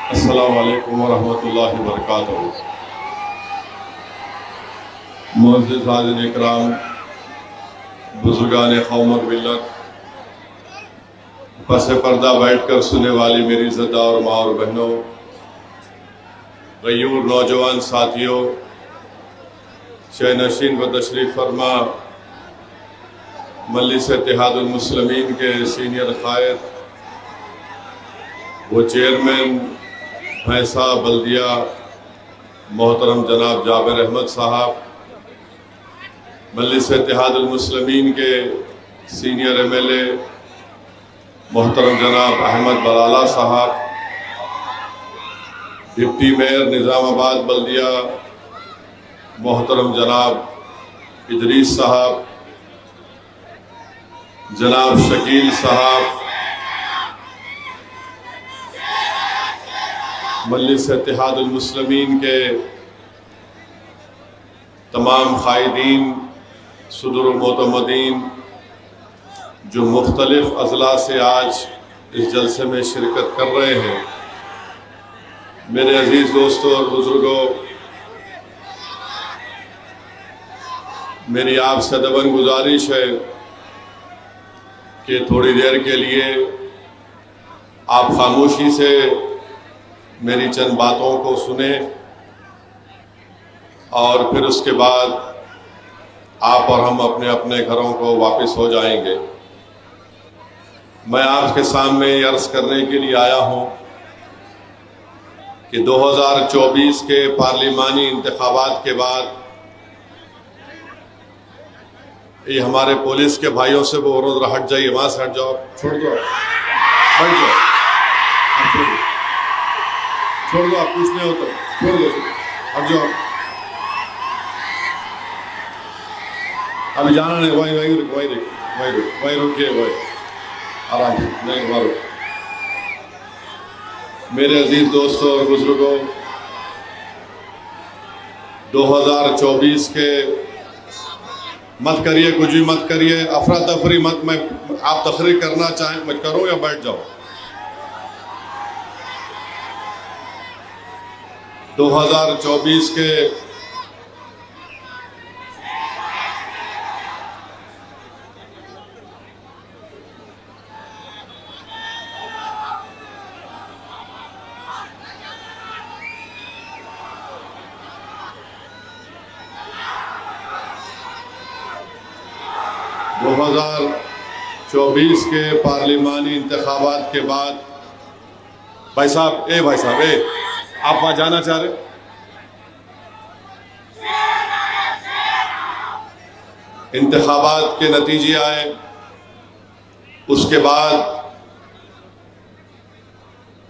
अस्सलामु अलैकुम वरहमतुल्लाहि वबरकातुहू। मुअज़्ज़िज़ हाज़िरीन इकराम, बुज़ुर्गान क़ौम और मिल्लत, पस पर्दा बैठ कर सुनने वाली मेरी इज़्ज़त और माँ और बहनों, गयूर नौजवान साथियों, शहनशीन व तशरीफ़ फरमा मजलिस इत्तेहादुल मुस्लिमीन के सीनियर क़ायद वो चेयरमैन भैंसा बल्दिया मोहतरम जनाब जाबिर अहमद साहब, मजलिस इत्तेहादुल मुस्लिमीन के सीनियर MLA मोहतरम जनाब अहमद बलाला साहब, डिप्टी मेयर निज़ामाबाद बल्दिया मोहतरम जनाब इदरीस साहब, जनाब शकील साहब, मजलिस इत्तेहादुल मुस्लिमीन के तमाम क़ायदीन, सदर मोतमदीन जो मुख्तलिफ़ अज़ला से आज इस जलसे में शिरकत कर रहे हैं, मेरे अज़ीज़ दोस्तों और बुज़ुर्गों, मेरी आपसे अदबन गुजारिश है कि थोड़ी देर के लिए आप खामोशी से मेरी चंद बातों को सुने और फिर उसके बाद आप और हम अपने अपने घरों को वापस हो जाएंगे। मैं आपके सामने अर्ज़ करने के लिए आया हूँ कि 2024 के पार्लिमानी इंतखाबात के बाद ये हमारे पुलिस के भाइयों से वो रोज हट जाइए, वहाँ से हट जाओ, छोड़ दो, हट जाओ, छोड़ दो, आप कुछ नहीं होता, छोड़ दो, हट जाओ, अभी जाना नहीं, वही रुकिए, वही आराम से, नहीं वहाँ रुक। मेरे अजीज दोस्तों और बुजुर्गों, 2024 के मत करिए, कुछ भी मत करिए, अफरा तफरी मत, मैं आप तकरीर करना चाहें मत करो या बैठ जाओ। 2024 के पार्लिमानी इंतखाबात के बाद भाई साहब, आप वहाँ जाना चाह रहे? इंतखाबात के नतीजे आए, उसके बाद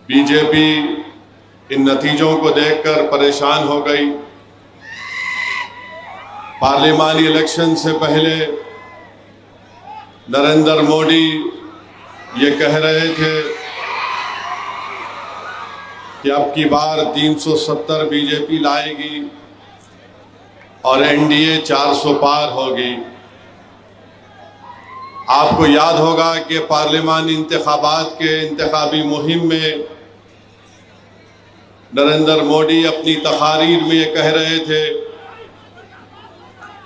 बीजेपी इन नतीजों को देखकर परेशान हो गई। पार्लिमानी इलेक्शन से पहले नरेंद्र मोदी ये कह रहे थे कि अब की बार 370 बीजेपी लाएगी और NDA 400 पार होगी। आपको याद होगा कि पार्लिमानी इंतखाबात के इंतखाबी मुहिम में नरेंद्र मोदी अपनी तकारीर में ये कह रहे थे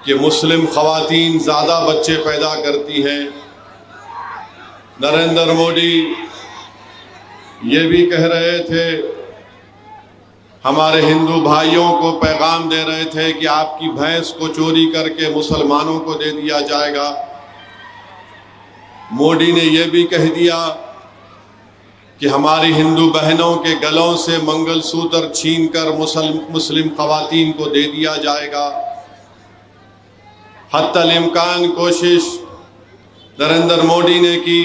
कि मुस्लिम ख़वातीन ज़्यादा बच्चे पैदा करती हैं। नरेंद्र मोदी ये भी कह रहे थे, हमारे हिंदू भाइयों को पैगाम दे रहे थे कि आपकी भैंस को चोरी करके मुसलमानों को दे दिया जाएगा। मोदी ने यह भी कह दिया कि हमारी हिंदू बहनों के गलों से मंगलसूत्र छीनकर मुस्लिम ख़वातीन को दे दिया जाएगा। हत्तल इम्कान कोशिश नरेंद्र मोदी ने की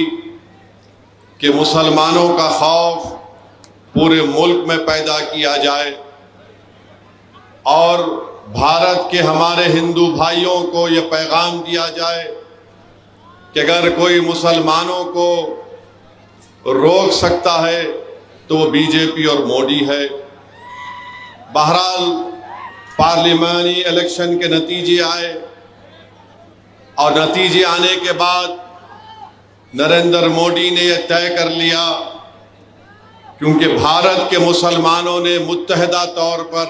कि मुसलमानों का खौफ पूरे मुल्क में पैदा किया जाए और भारत के हमारे हिंदू भाइयों को ये पैगाम दिया जाए कि अगर कोई मुसलमानों को रोक सकता है तो वो बीजेपी और मोदी है। बहरहाल पार्लिमानी इलेक्शन के नतीजे आए और नतीजे आने के बाद नरेंद्र मोदी ने यह तय कर लिया क्योंकि भारत के मुसलमानों ने मुत्तहिदा तौर पर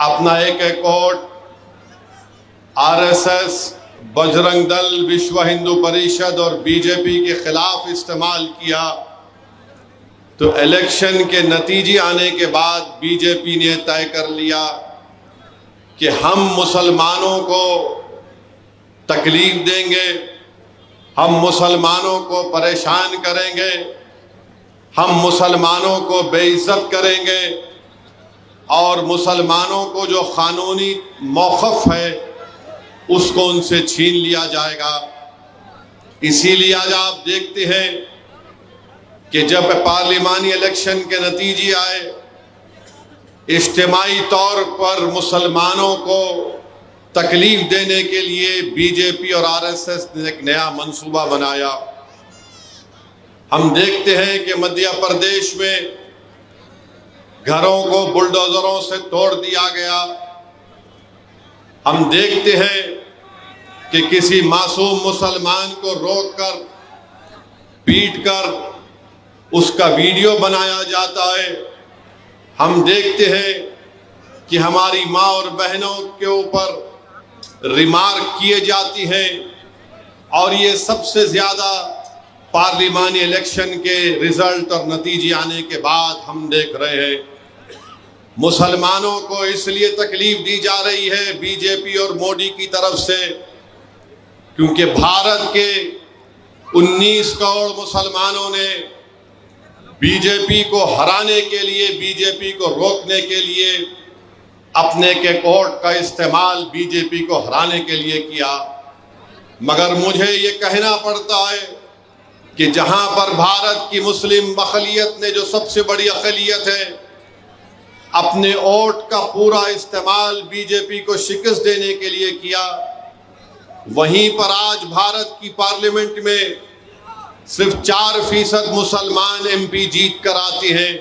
अपना एक एकॉर्ड आरएसएस, बजरंग दल, विश्व हिंदू परिषद और बीजेपी के खिलाफ इस्तेमाल किया, तो इलेक्शन के नतीजे आने के बाद बीजेपी ने तय कर लिया कि हम मुसलमानों को तकलीफ देंगे, हम मुसलमानों को परेशान करेंगे, हम मुसलमानों को बेइज्जत करेंगे और मुसलमानों को जो कानूनी मौक़िफ़ है उसको उनसे छीन लिया जाएगा। इसीलिए आज आप देखते हैं कि जब पार्लिमानी इलेक्शन के नतीजे आए, इज्तिमाई तौर पर मुसलमानों को तकलीफ देने के लिए बीजेपी और आरएसएस ने एक नया मंसूबा बनाया। हम देखते हैं कि मध्य प्रदेश में घरों को बुलडोजरों से तोड़ दिया गया। हम देखते हैं कि किसी मासूम मुसलमान को रोककर, पीटकर उसका वीडियो बनाया जाता है। हम देखते हैं कि हमारी माँ और बहनों के ऊपर रिमार्क किए जाती हैं और ये सबसे ज़्यादा पार्लिमानी इलेक्शन के रिजल्ट और नतीजे आने के बाद हम देख रहे हैं। मुसलमानों को इसलिए तकलीफ दी जा रही है बीजेपी और मोदी की तरफ से क्योंकि भारत के 19 करोड़ मुसलमानों ने बीजेपी को हराने के लिए, बीजेपी को रोकने के लिए अपने के कोर्ट का इस्तेमाल बीजेपी को हराने के लिए किया। मगर मुझे ये कहना पड़ता है कि जहां पर भारत की मुस्लिम अक़लियत ने, जो सबसे बड़ी अक़लियत है, अपने वोट का पूरा इस्तेमाल बीजेपी को शिकस्त देने के लिए किया, वहीं पर आज भारत की पार्लियामेंट में सिर्फ 4% मुसलमान एमपी जीत कर आते हैं।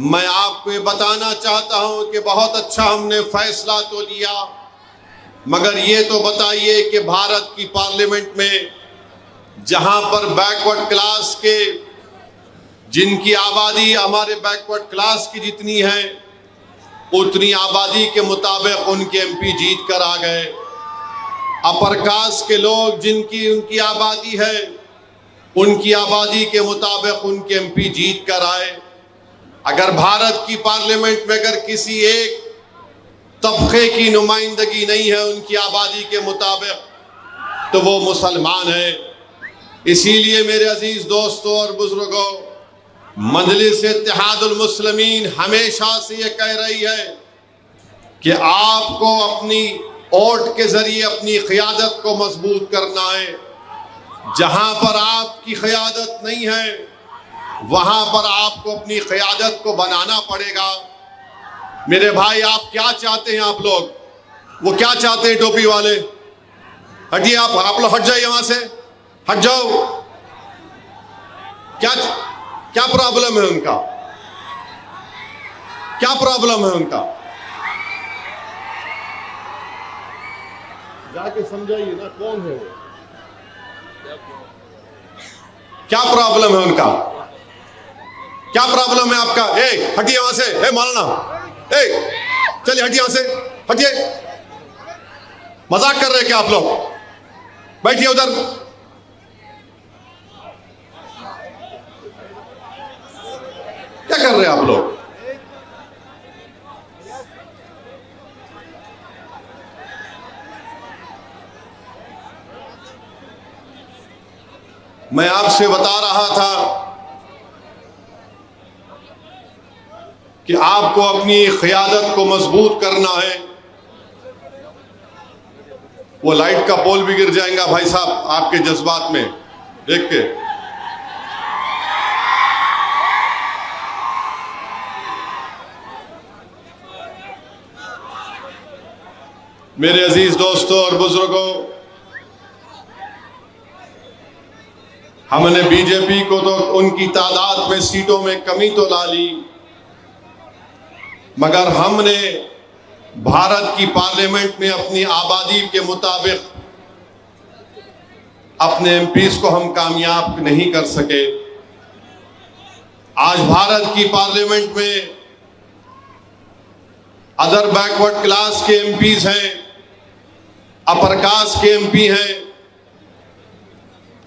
मैं आपको ये बताना चाहता हूं कि बहुत अच्छा हमने फैसला तो लिया, मगर ये तो बताइए कि भारत की पार्लियामेंट में जहां पर बैकवर्ड क्लास के, जिनकी आबादी हमारे बैकवर्ड क्लास की जितनी है उतनी आबादी के मुताबिक उनके एमपी जीत कर आ गए। अपर कास्ट के लोग जिनकी उनकी आबादी है, उनकी आबादी के मुताबिक उनके एमपी जीत कर आए। अगर भारत की पार्लियामेंट में अगर किसी एक तबके की नुमाइंदगी नहीं है उनकी आबादी के मुताबिक, तो वो मुसलमान है। इसीलिए मेरे अजीज दोस्तों और बुजुर्गों, मजलिस इत्तेहादुल मुस्लिमीन हमेशा से ये कह रही है कि आपको अपनी वोट के जरिए अपनी क़ियादत को मजबूत करना है। जहां पर आपकी क़ियादत नहीं है वहां पर आपको अपनी क़ियादत को बनाना पड़ेगा। मेरे भाई, आप क्या चाहते हैं? आप लोग वो क्या चाहते हैं? टोपी वाले हटिए, आप लोग हट जाइए वहां से, हट जाओ। क्या प्रॉब्लम है उनका? क्या प्रॉब्लम है उनका? जाके समझाइए ना, कौन है वो? क्या प्रॉब्लम है उनका? क्या प्रॉब्लम है आपका? हटिए वहां से। मौलाना, चलिए हटिए वहां से, हटिए। मजाक कर रहे हैं क्या आप लोग? बैठिए उधर। क्या कर रहे हैं आप लोग? मैं आपसे बता रहा था कि आपको अपनी क़ियादत को मजबूत करना है। वो लाइट का पोल भी गिर जाएगा भाई साहब आपके जज्बात में देख के। मेरे अजीज दोस्तों और बुजुर्गों, हमने बीजेपी को तो उनकी तादाद में सीटों में कमी तो ला ली, मगर हमने भारत की पार्लियामेंट में अपनी आबादी के मुताबिक अपने एमपीज को हम कामयाब नहीं कर सके। आज भारत की पार्लियामेंट में अदर बैकवर्ड क्लास के एमपीज हैं, अपर कास्ट के एमपी हैं।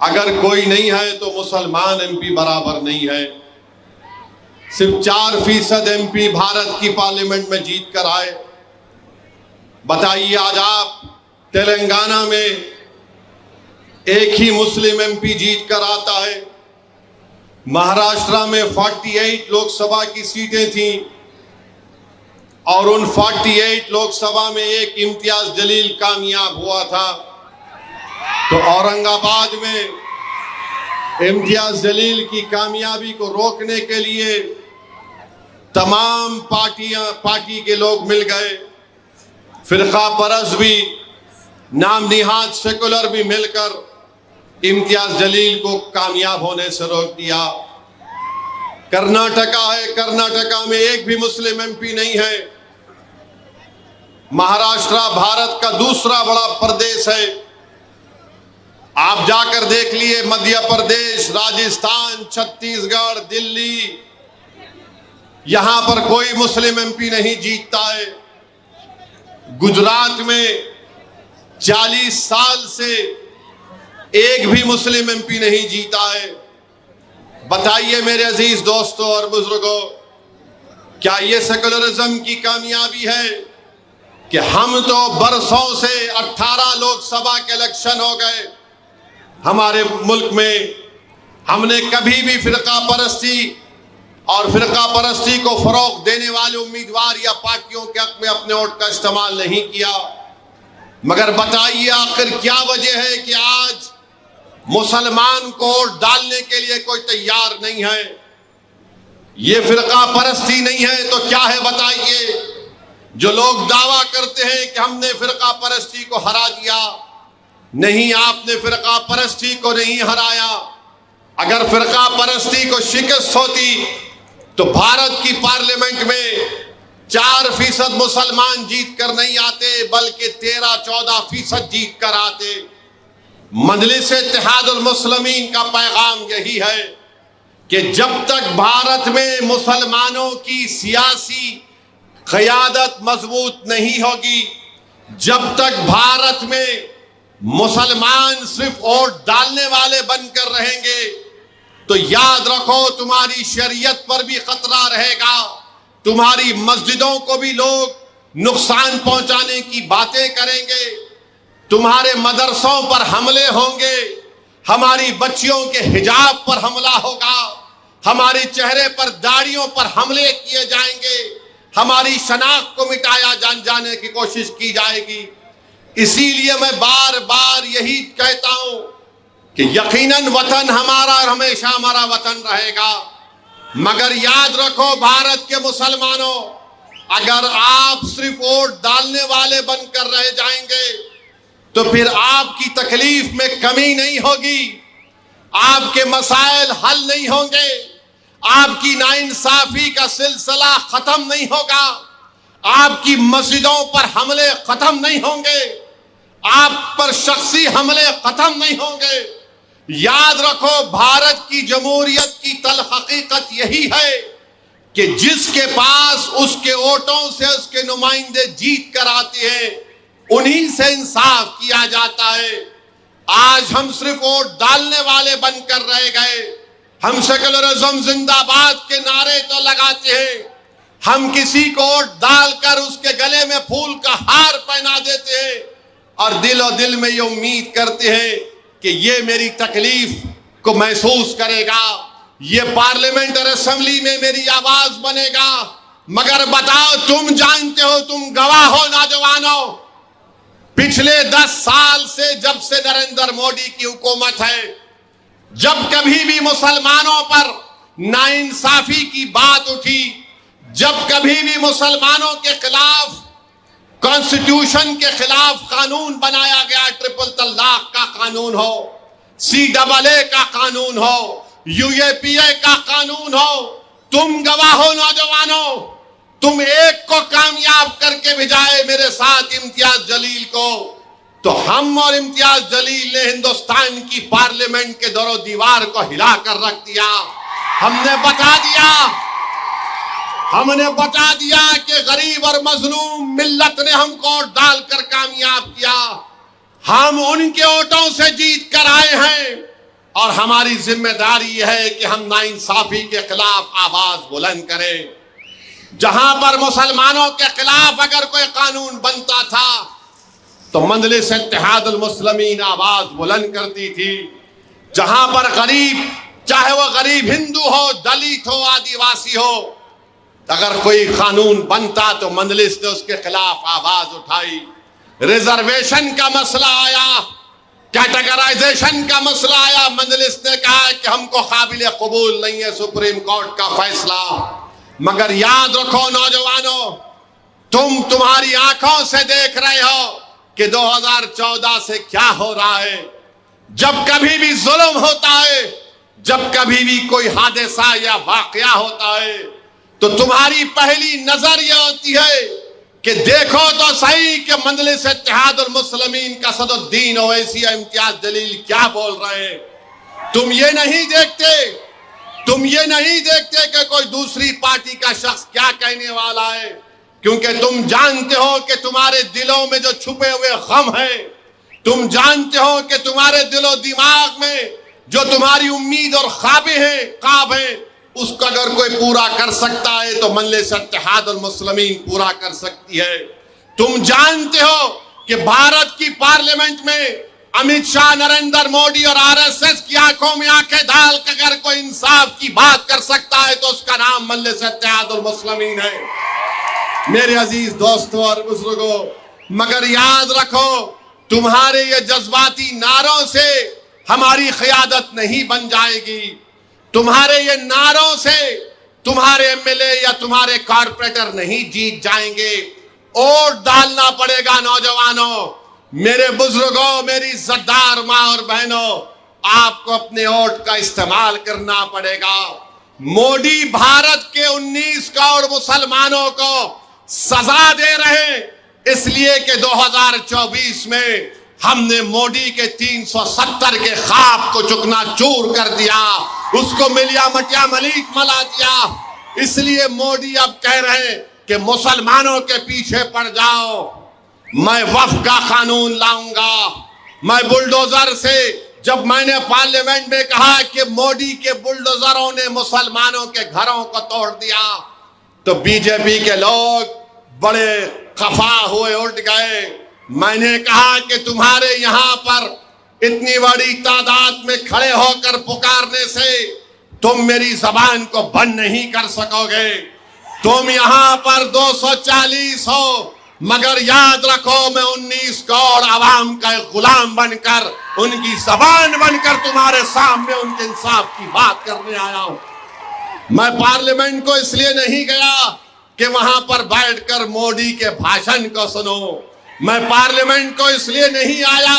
अगर कोई नहीं है तो मुसलमान एमपी बराबर नहीं है। सिर्फ 4% एमपी भारत की पार्लियामेंट में जीत कर आए। बताइए, आज आप तेलंगाना में एक ही मुस्लिम एमपी जीत कर आता है। महाराष्ट्र में 48 लोकसभा की सीटें थीं और उन 48 लोकसभा में एक इम्तियाज जलील कामयाब हुआ था। तो औरंगाबाद में इम्तियाज जलील की कामयाबी को रोकने के लिए तमाम पार्टी के लोग मिल गए। फिरका परस भी, नाम निहाद सेकुलर भी मिलकर इम्तियाज जलील को कामयाब होने से रोक दिया। कर्नाटका है, कर्नाटका में एक भी मुस्लिम एमपी नहीं है। महाराष्ट्र भारत का दूसरा बड़ा प्रदेश है। आप जाकर देख लिए, मध्य प्रदेश, राजस्थान, छत्तीसगढ़, दिल्ली, यहां पर कोई मुस्लिम एमपी नहीं जीतता है। गुजरात में 40 साल से एक भी मुस्लिम एमपी नहीं जीता है। बताइए मेरे अजीज दोस्तों और बुजुर्गों, क्या ये सेकुलरिज्म की कामयाबी है कि हम तो बरसों से 18 लोकसभा के इलेक्शन हो गए हमारे मुल्क में, हमने कभी भी फिरका परस्ती और फिरका परस्ती को फरोग देने वाले उम्मीदवार या पार्टियों के हक में अपने वोट का इस्तेमाल नहीं किया। मगर बताइए आखिर क्या वजह है कि आज मुसलमान को वोट डालने के लिए कोई तैयार नहीं है? ये फिरका परस्ती नहीं है तो क्या है बताइए? जो लोग दावा करते हैं कि हमने फिरका परस्ती को हरा दिया, नहीं, आपने फिरका परस्ती को नहीं हराया। अगर फिरका परस्ती को शिकस्त होती तो भारत की पार्लियामेंट में 4% मुसलमान जीत कर नहीं आते, बल्कि 13-14% जीत कर आते। मजलिस इत्तेहादुल मुस्लिमीन का पैगाम यही है कि जब तक भारत में मुसलमानों की सियासी क़यादत मजबूत नहीं होगी, जब तक भारत में मुसलमान सिर्फ वोट डालने वाले बनकर रहेंगे, तो याद रखो तुम्हारी शरीयत पर भी खतरा रहेगा, तुम्हारी मस्जिदों को भी लोग नुकसान पहुंचाने की बातें करेंगे, तुम्हारे मदरसों पर हमले होंगे, हमारी बच्चियों के हिजाब पर हमला होगा, हमारे चेहरे पर दाढ़ियों पर हमले किए जाएंगे, हमारी शनाख्त को मिटाया जाने की कोशिश की जाएगी। इसीलिए मैं बार बार यही कहता हूं कि यकीनन वतन हमारा हमेशा हमारा वतन रहेगा, मगर याद रखो भारत के मुसलमानों, अगर आप सिर्फ वोट डालने वाले बनकर रह जाएंगे तो फिर आपकी तकलीफ में कमी नहीं होगी, आपके मसाइल हल नहीं होंगे, आपकी नाइंसाफी का सिलसिला खत्म नहीं होगा, आपकी मस्जिदों पर हमले खत्म नहीं होंगे, आप पर शख्सी हमले खत्म नहीं होंगे। याद रखो भारत की जमहूरियत की तल्ख हकीकत यही है कि जिसके पास उसके वोटों से उसके नुमाइंदे जीत कर आते हैं, उन्हीं से इंसाफ किया जाता है। आज हम सिर्फ वोट डालने वाले बनकर रह गए। हम सेकुलरिज्म जिंदाबाद के नारे तो लगाते हैं, हम किसी को वोट डालकर उसके गले में फूल का हार पहना देते हैं और दिल में ये उम्मीद करते हैं कि ये मेरी तकलीफ को महसूस करेगा, ये पार्लियामेंट और असेंबली में मेरी आवाज बनेगा। मगर बताओ, तुम जानते हो, तुम गवाह हो नौजवानों, पिछले 10 साल से जब से नरेंद्र मोदी की हुकूमत है, जब कभी भी मुसलमानों पर नाइंसाफी की बात उठी, जब कभी भी मुसलमानों के खिलाफ कॉन्स्टिट्यूशन के खिलाफ कानून बनाया गया, ट्रिपल तलाक का कानून हो, CAA का कानून हो, UAPA का कानून हो, तुम गवाह हो नौजवानों, तुम एक को कामयाब करके भिजाए मेरे साथ इम्तियाज जलील को, तो हम और इम्तियाज जलील ने हिंदुस्तान की पार्लियामेंट के दरो दीवार को हिला कर रख दिया। हमने बता दिया कि गरीब और मजलूम मिल्लत ने हमको वोट डालकर कामयाब किया। हम उनके वोटों से जीत कर आए हैं और हमारी जिम्मेदारी है कि हम नाइंसाफी के खिलाफ आवाज बुलंद करें। जहां पर मुसलमानों के खिलाफ अगर कोई कानून बनता था तो मजलिस इत्तेहादुल मुस्लिमीन आवाज बुलंद करती थी। जहां पर गरीब, चाहे वो गरीब हिंदू हो, दलित हो, आदिवासी हो, अगर कोई कानून बनता तो मजलिस ने उसके खिलाफ आवाज उठाई। रिजर्वेशन का मसला आया, कैटेगराइजेशन का मसला आया, मजलिस ने कहा कि हमको काबिल कबूल नहीं है सुप्रीम कोर्ट का फैसला। मगर याद रखो नौजवानों, तुम्हारी आंखों से देख रहे हो कि 2014 से क्या हो रहा है। जब कभी भी जुल्म होता है, जब कभी भी कोई हादसा या वाकया होता है, तो तुम्हारी पहली नजर यह होती है कि देखो तो सही कि मजलिस इत्तेहादुल मुस्लिमीन का सदरुद्दीन ओवैसी या इम्तियाज जलील क्या बोल रहे हैं। तुम ये नहीं देखते कि कोई दूसरी पार्टी का शख्स क्या कहने वाला है, क्योंकि तुम जानते हो कि तुम्हारे दिलों में जो छुपे हुए गम है, तुम जानते हो कि तुम्हारे दिलो दिमाग में जो तुम्हारी उम्मीद और ख्वाब हैं, उसको अगर कोई पूरा कर सकता है तो मजलिस इत्तेहादुल मुस्लिमीन पूरा कर सकती है। तुम जानते हो कि भारत की पार्लियामेंट में अमित शाह, नरेंद्र मोदी और आरएसएस की आंखों में आंखें डाल कर अगर कोई इंसाफ की बात कर सकता है तो उसका नाम मजलिस इत्तेहादुल मुस्लिमीन है। मेरे अजीज दोस्तों और बुजुर्गों, मगर याद रखो, तुम्हारे ये जज्बाती नारों से हमारी क़यादत नहीं बन जाएगी। तुम्हारे ये नारों से तुम्हारे एमएलए या तुम्हारे कॉर्पोरेटर नहीं जीत जाएंगे। वोट डालना पड़ेगा नौजवानों, मेरे बुजुर्गों, मेरी इज्जतदार माँ और बहनों, आपको अपने वोट का इस्तेमाल करना पड़ेगा। मोदी भारत के 19 करोड़ मुसलमानों को सजा दे रहे, इसलिए कि 2024 में हमने मोदी के 370 के ख्वाब को चुकनाचूर कर दिया, उसको मिलिया मटिया मलिक मला दिया। इसलिए मोदी अब कह रहे हैं कि मुसलमानों के पीछे पड़ जाओ, मैं वक्फ का कानून लाऊंगा। मैं बुलडोजर से, जब मैंने पार्लियामेंट में कहा कि मोदी के बुलडोजरों ने मुसलमानों के घरों को तोड़ दिया, तो बीजेपी के लोग बड़े खफा हुए, उठ गए। मैंने कहा कि तुम्हारे यहां पर इतनी बड़ी तादाद में खड़े होकर पुकारने से तुम मेरी जबान को बंद नहीं कर सकोगे। तुम यहां पर 240 हो, मगर याद रखो मैं 19 करोड़ आवाम का एक गुलाम बनकर, उनकी जबान बनकर तुम्हारे सामने उनके इंसाफ की बात करने आया हूं। मैं पार्लियामेंट को इसलिए नहीं गया कि वहां पर बैठकर मोदी के भाषण को सुनो। मैं पार्लियामेंट को इसलिए नहीं आया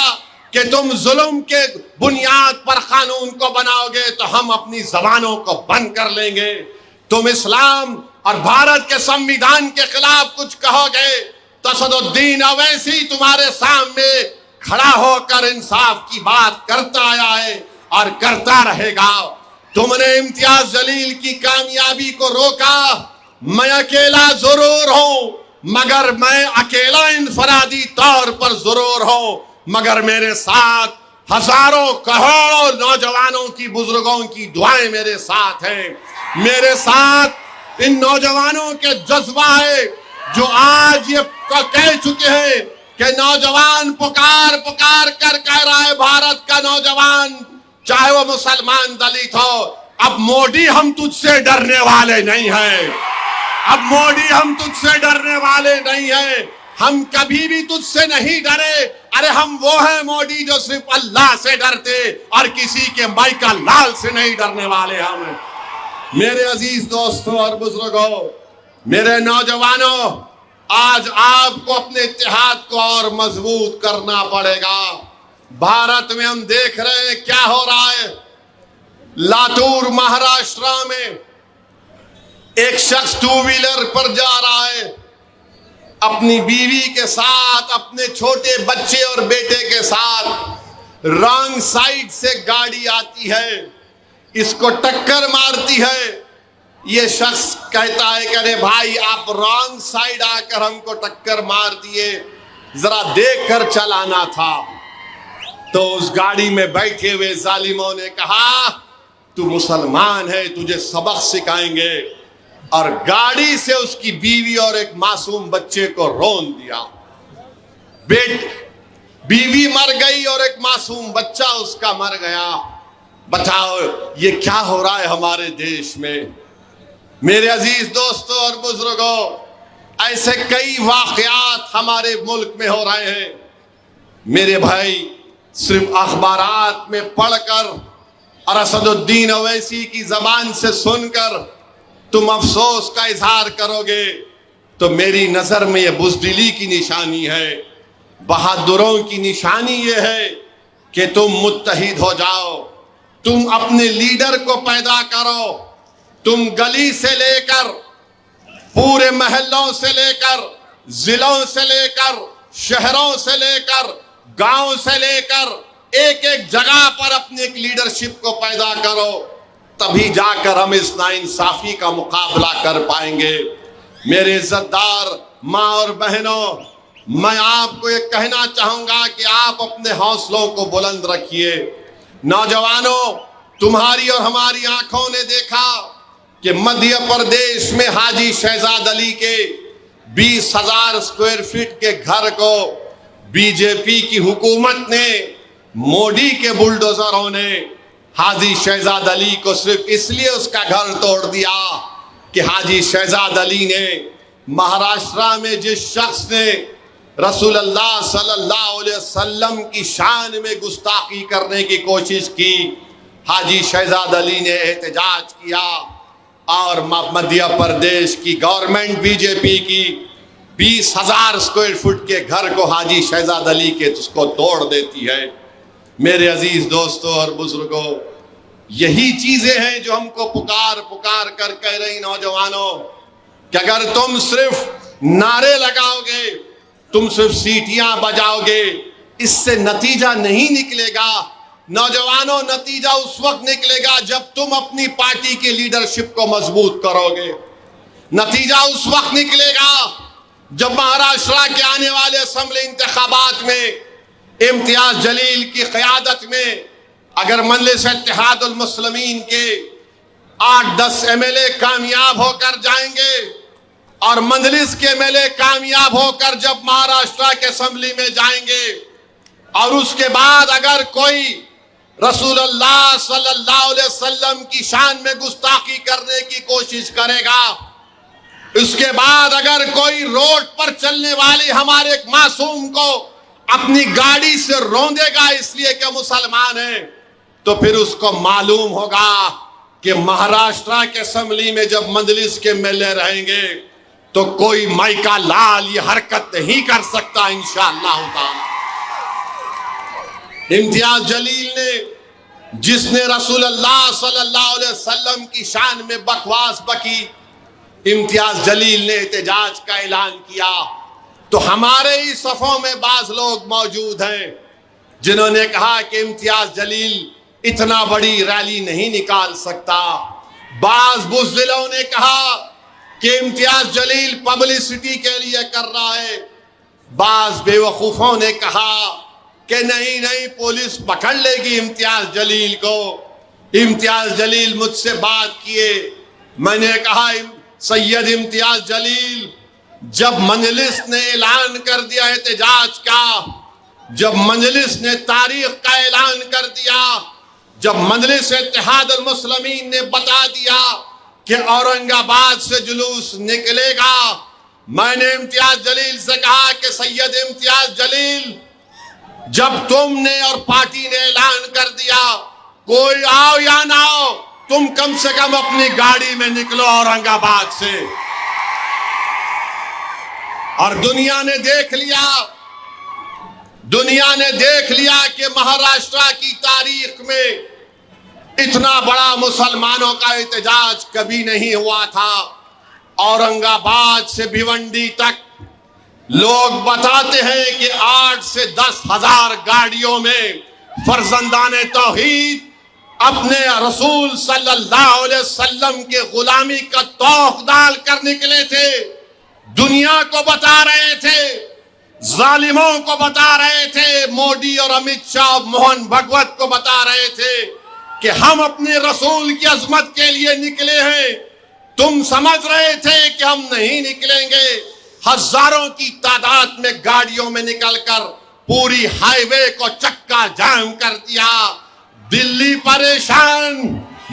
कि तुम जुल्म के बुनियाद पर कानून को बनाओगे तो हम अपनी जबानों को बंद कर लेंगे। तुम इस्लाम और भारत के संविधान के खिलाफ कुछ कहोगे तो सदरुद्दीन ओवैसी तुम्हारे सामने खड़ा होकर इंसाफ की बात करता आया है और करता रहेगा। तुमने इम्तियाज जलील की कामयाबी को रोका। मैं अकेला जरूर हूं, मगर मैं अकेला इनफरादी तौर पर जरूर हूं, मगर मेरे साथ हजारों करोड़ों नौजवानों की, बुजुर्गों की दुआएं मेरे साथ हैं। मेरे साथ इन नौजवानों के जज्बा है जो आज ये कह चुके हैं कि नौजवान पुकार पुकार कर कह रहा है, भारत का नौजवान चाहे वो मुसलमान दलित हो, अब मोदी हम तुझसे डरने वाले नहीं हैं। अब मोदी हम तुझसे डरने वाले नहीं हैं, हम कभी भी तुझसे नहीं डरे। अरे हम वो हैं मोदी जो सिर्फ अल्लाह से डरते और किसी के माइका लाल से नहीं डरने वाले हम। मेरे अजीज दोस्तों और बुजुर्गों, मेरे नौजवानों, आज आपको अपने इत्तेहाद को और मजबूत करना पड़ेगा। भारत में हम देख रहे हैं क्या हो रहा है। लातूर महाराष्ट्र में एक शख्स 2 व्हीलर पर जा रहा है, अपनी बीवी के साथ, अपने छोटे बच्चे और बेटे के साथ। रॉन्ग साइड से गाड़ी आती है, इसको टक्कर मारती है। ये शख्स कहता है कि अरे भाई आप रॉन्ग साइड आकर हमको टक्कर मार दिए, जरा देख कर चलाना था। तो उस गाड़ी में बैठे हुए जालिमों ने कहा तू मुसलमान है, तुझे सबक सिखाएंगे, और गाड़ी से उसकी बीवी और एक मासूम बच्चे को रौंद दिया। बीवी मर गई और एक मासूम बच्चा उसका मर गया। बताओ ये क्या हो रहा है हमारे देश में। मेरे अजीज दोस्तों और बुजुर्गों, ऐसे कई वाकयात हमारे मुल्क में हो रहे हैं। मेरे भाई, सिर्फ अखबारात में पढ़कर और असदुद्दीन ओवैसी की जबान से सुनकर तुम अफसोस का इजहार करोगे तो मेरी नजर में यह बुज़दिली की निशानी है। बहादुरों की निशानी यह है कि तुम मुत्तहिद हो जाओ, तुम अपने लीडर को पैदा करो। तुम गली से लेकर, पूरे महल्लों से लेकर, जिलों से लेकर, शहरों से लेकर, गांव से लेकर एक एक जगह पर अपनी एक लीडरशिप को पैदा करो, तभी जाकर हम इस नाइंसाफी का मुकाबला कर पाएंगे। मेरे इज्जतदार माँ और बहनों, मैं आपको ये कहना चाहूंगा कि आप अपने हौसलों को बुलंद रखिए। नौजवानों, तुम्हारी और हमारी आंखों ने देखा कि मध्य प्रदेश में हाजी शहजाद अली के 20,000 स्क्वायर फीट के घर को बीजेपी की हुकूमत ने, मोदी के बुलडोजरों ने हाजी शहजाद अली को सिर्फ इसलिए उसका घर तोड़ दिया कि हाजी शहजाद अली ने महाराष्ट्र में जिस शख्स ने रसूलुल्लाह सल्लल्लाहु अलैहि वसल्लम की शान में गुस्ताखी करने की कोशिश की, हाजी शहजाद अली ने एहतजाज किया और मध्य प्रदेश की गवर्नमेंट बीजेपी की 20,000 स्क्वायर फुट के घर को हाजी शहजाद अली के उसको तोड़ देती है। मेरे अजीज दोस्तों और बुजुर्गों, यही चीजें हैं जो हमको पुकार पुकार कर कह रही नौजवानों कि अगर तुम सिर्फ नारे लगाओगे, तुम सिर्फ सीटियां बजाओगे, इससे नतीजा नहीं निकलेगा। नौजवानों, नतीजा उस वक्त निकलेगा जब तुम अपनी पार्टी की लीडरशिप को मजबूत करोगे। नतीजा उस वक्त निकलेगा जब महाराष्ट्र के आने वाले असेंबली इंतखाबात में इम्तियाज जलील की क़यादत में अगर मजलिस इत्तेहादुल मुस्लिमीन के 8-10 MLA कामयाब होकर जाएंगे और मजलिस के MLA कामयाब होकर जब महाराष्ट्र के असेंबली में जाएंगे और उसके बाद अगर कोई रसूलुल्लाह सल्लल्लाहु अलैहि वसल्लम की शान में गुस्ताखी करने की कोशिश करेगा, उसके बाद अगर कोई रोड पर चलने वाली हमारे एक मासूम को अपनी गाड़ी से रौंदेगा इसलिए कि मुसलमान है, तो फिर उसको मालूम होगा कि महाराष्ट्र के असेंबली में जब मजलिस के MLA रहेंगे तो कोई माइका लाल ये हरकत नहीं कर सकता इंशाअल्लाह ताला। इम्तियाज जलील ने, जिसने रसूलुल्लाह सल्लल्लाहु अलैहि वसल्लम की शान में बकवास बकी, इम्तियाज जलील ने एहतजाज का ऐलान किया, तो हमारे ही सफों में बाज लोग मौजूद हैं जिन्होंने कहा कि इम्तियाज जलील इतना बड़ी रैली नहीं निकाल सकता। बाज बुज़दिलों ने कहा कि इम्तियाज जलील पब्लिसिटी के लिए कर रहा है। बाज बेवकूफों ने कहा कि नहीं नहीं, पुलिस पकड़ लेगी इम्तियाज जलील को। इम्तियाज जलील मुझसे बात किए, मैंने कहा सैयद इम्तियाज जलील, जब मजलिस ने ऐलान कर दिया एहतजाज का, जब मजलिस ने तारीख का ऐलान कर दिया, जब मजलिस इत्तेहादुल मुस्लिमीन ने बता दिया कि औरंगाबाद से जुलूस निकलेगा, मैंने इम्तियाज जलील से कहा कि सैयद इम्तियाज जलील, जब तुमने और पार्टी ने ऐलान कर दिया कोई आओ या ना आओ, तुम कम से कम अपनी गाड़ी में निकलो औरंगाबाद से। और दुनिया ने देख लिया कि महाराष्ट्र की तारीख में इतना बड़ा मुसलमानों का एहतजाज कभी नहीं हुआ था। औरंगाबाद से भिवंडी तक लोग बताते हैं कि 8 से 10 हजार गाड़ियों में फर्जंदाने तौहीद अपने रसूल सल्लल्लाहु अलैहि वसल्लम के गुलामी का तौक डाल कर निकले थे। दुनिया को बता रहे थे, जालिमों को बता रहे थे, मोदी और अमित शाह, मोहन भगवत को बता रहे थे कि हम अपने रसूल की अजमत के लिए निकले हैं। तुम समझ रहे थे कि हम नहीं निकलेंगे। हजारों की तादाद में गाड़ियों में निकलकर पूरी हाईवे को चक्का जाम कर दिया। दिल्ली परेशान,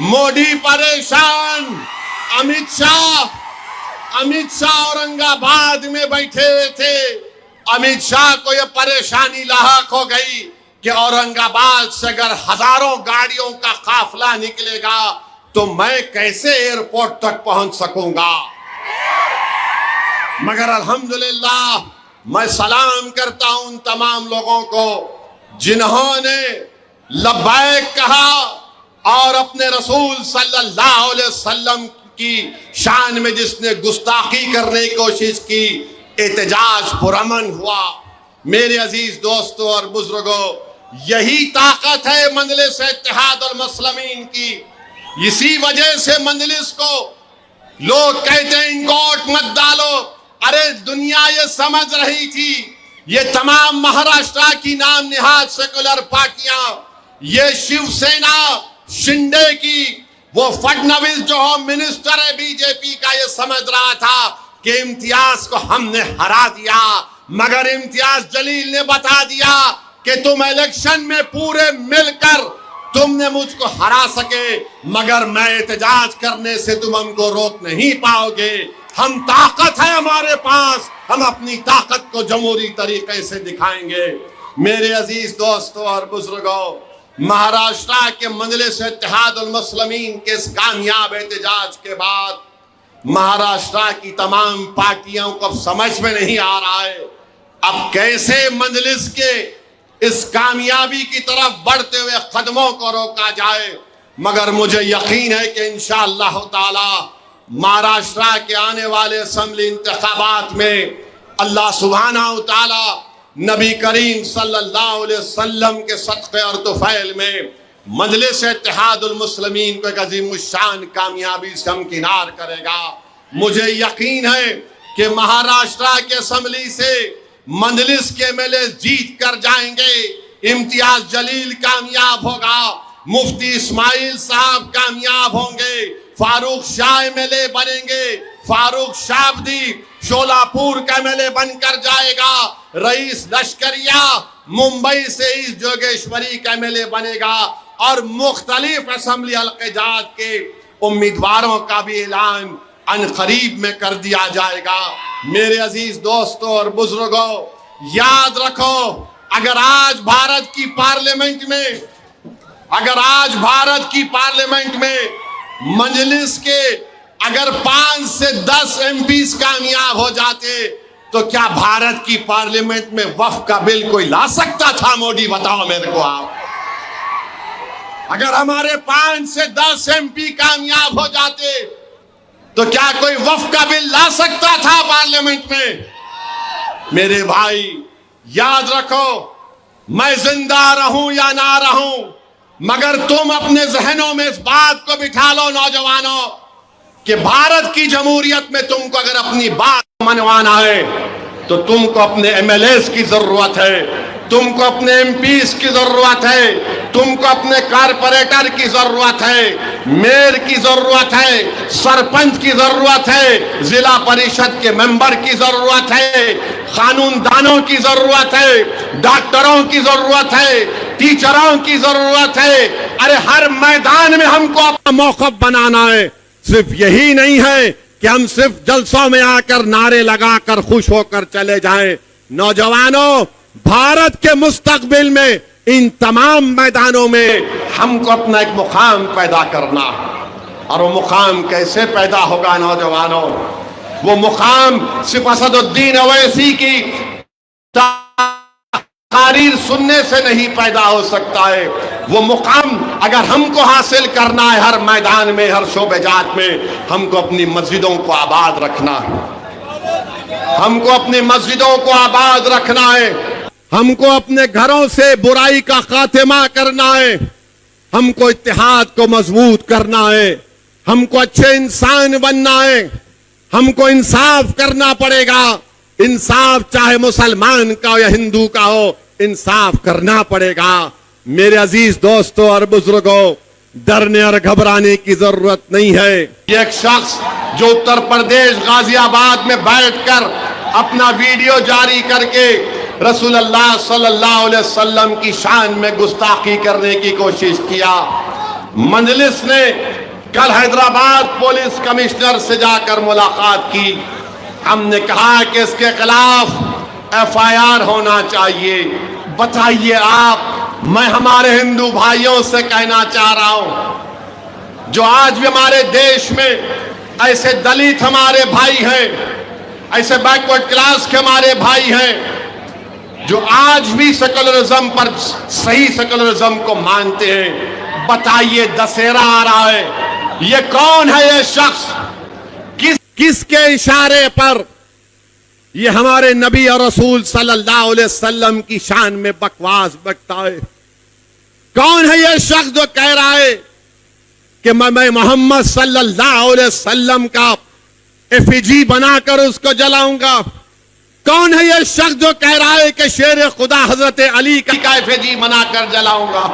मोदी परेशान, अमित शाह औरंगाबाद में बैठे हुए थे। अमित शाह को यह परेशानी लाहक हो गई कि औरंगाबाद से अगर हजारों गाड़ियों का काफिला निकलेगा तो मैं कैसे एयरपोर्ट तक पहुंच सकूंगा। मगर अल्हम्दुलिल्लाह मैं सलाम करता हूं उन तमाम लोगों को जिन्होंने लब्बैक कहा और अपने रसूल सल्लल्लाहु अलैहि वसल्लम की शान में जिसने गुस्ताखी करने की कोशिश की, एहतजाज पुरअमन हुआ। मेरे अजीज दोस्तों और बुजुर्गों, यही ताकत है मजलिस इत्तेहाद और मुस्लिमीन की। इसी वजह से मजलिस को लोग कहते हैं इनकोट मत डालो। अरे दुनिया ये समझ रही थी, ये तमाम महाराष्ट्र की नाम निहाद सेकुलर पार्टियां, ये शिवसेना शिंदे की, वो फडणवीस जो होम मिनिस्टर है बीजेपी का, ये समझ रहा था कि इम्तियाज को हमने हरा दिया। मगर इम्तियाज जलील ने बता दिया कि तुम इलेक्शन में पूरे मिलकर तुमने मुझको हरा सके, मगर मैं एहतजाज करने से तुम हमको रोक नहीं पाओगे। हम ताकत है हमारे पास, हम अपनी ताकत को जमहूरी तरीके से दिखाएंगे। मेरे अजीज दोस्तों और बुजुर्गों, महाराष्ट्र के मजलिस इत्तेहाद उल मुस्लिमीन के इस कामयाब एहतजाज के बाद महाराष्ट्र की तमाम पार्टियों को अब समझ में नहीं आ रहा है अब कैसे मजलिस के इस कामयाबी की तरफ बढ़ते हुए कदमों को रोका जाए। मगर मुझे यकीन है कि इंशाअल्लाह ताला महाराष्ट्र के आने वाले असेंबली इंतखाबात में अल्लाह सुब्हानहू ताला नबी करीम सल्लल्लाहु अलैहि वसल्लम के सदक़े और तुफ़ैल में मजलिस इत्तेहाद उल मुस्लिमीन को एक अज़ीमुश्शान कामयाबी से हमकिनार करेगा। मुझे यकीन है कि महाराष्ट्र के असेंबली से मजलिस के एमएलए जीत कर जाएंगे। इम्तियाज जलील कामयाब होगा, मुफ्ती इस्माइल साहब कामयाब होंगे, फारूक शाह एमएलए बनेंगे, फारूक शाबदी शोलापुर का एमएलए बनकर जाएगा, रईस लश्करिया मुंबई से इस जोगेश्वरी का एमएलए बनेगा और मुख्तलिफ असेंबली हल्क़ात के उम्मीदवारों का भी ऐलान अनकरीब में कर दिया जाएगा। मेरे अजीज दोस्तों और बुजुर्गों, याद रखो, अगर आज भारत की पार्लियामेंट में मजलिस के अगर 5 से 10 एमपीज कामयाब हो जाते तो क्या भारत की पार्लियामेंट में वक्फ का बिल कोई ला सकता था? मोदी बताओ मेरे को आप। अगर हमारे 5 से 10 एमपी कामयाब हो जाते तो क्या कोई वक्फ का बिल ला सकता था पार्लियामेंट में? मेरे भाई याद रखो, मैं जिंदा रहूं या ना रहूं, मगर तुम अपने जहनों में इस बात को बिठा लो नौजवानों कि भारत की जमहूरियत में तुमको अगर अपनी बात मनवाना है तो तुमको अपने एमएलएस की जरूरत है, तुमको अपने एमपीस की जरूरत है, तुमको अपने कारपोरेटर की जरूरत है, मेयर की जरूरत है, सरपंच की जरूरत है, जिला परिषद के मेंबर की जरूरत है, कानूनदानों की जरूरत है, डॉक्टरों की जरूरत है, टीचरों की जरूरत है। अरे हर मैदान में हमको अपना मौक़िफ़ बनाना है। सिर्फ यही नहीं है कि हम सिर्फ जलसों में आकर नारे लगाकर खुश होकर चले जाएं। नौजवानों, भारत के मुस्तकबिल में इन तमाम मैदानों में हमको अपना एक मुकाम पैदा करना है। और वो मुकाम कैसे पैदा होगा नौजवानों? वो मुकाम सिर्फ असदुद्दीन अवैसी की तारीर सुनने से नहीं पैदा हो सकता है। वो मुकाम अगर हमको हासिल करना है हर मैदान में, हर शोबेजात में, हमको अपनी मस्जिदों को आबाद रखना है, हमको अपनी मस्जिदों को आबाद रखना है, हमको अपने घरों से बुराई का खात्मा करना है, हमको इत्तेहाद को मजबूत करना है, हमको अच्छे इंसान बनना है, हमको इंसाफ करना पड़ेगा। इंसाफ चाहे मुसलमान का हो या हिंदू का हो, इंसाफ करना पड़ेगा। मेरे अजीज दोस्तों और बुजुर्गों, डरने और घबराने की जरूरत नहीं है। एक शख्स जो उत्तर प्रदेश गाजियाबाद में बैठकर अपना वीडियो जारी करके रसूलुल्लाह सल्लल्लाहु अलैहि वसल्लम की शान में गुस्ताखी करने की कोशिश किया। मजलिस ने कल हैदराबाद पुलिस कमिश्नर से जाकर मुलाकात की। हमने कहा कि इसके खिलाफ एफआईआर होना चाहिए। बताइए आप, मैं हमारे हिंदू भाइयों से कहना चाह रहा हूं, जो आज भी हमारे देश में ऐसे दलित हमारे भाई हैं, ऐसे बैकवर्ड क्लास के हमारे भाई हैं जो आज भी सेकुलरिज्म पर, सही सेकुलरिज्म को मानते हैं। बताइए, दशहरा आ रहा है, ये कौन है ये शख्स? किसके इशारे पर ये हमारे नबी और रसूल सल्लल्लाहु अलैहि वसल्लम की शान में बकवास बकता है? कौन है ये शख्स जो कह रहा है कि मैं मोहम्मद सल्लल्लाहु अलैहि वसल्लम का एफिजी बनाकर उसको जलाऊंगा? कौन है ये शख्स जो कह रहा है कि शेर खुदा हजरत अली का एफिजी बनाकर जलाऊंगा?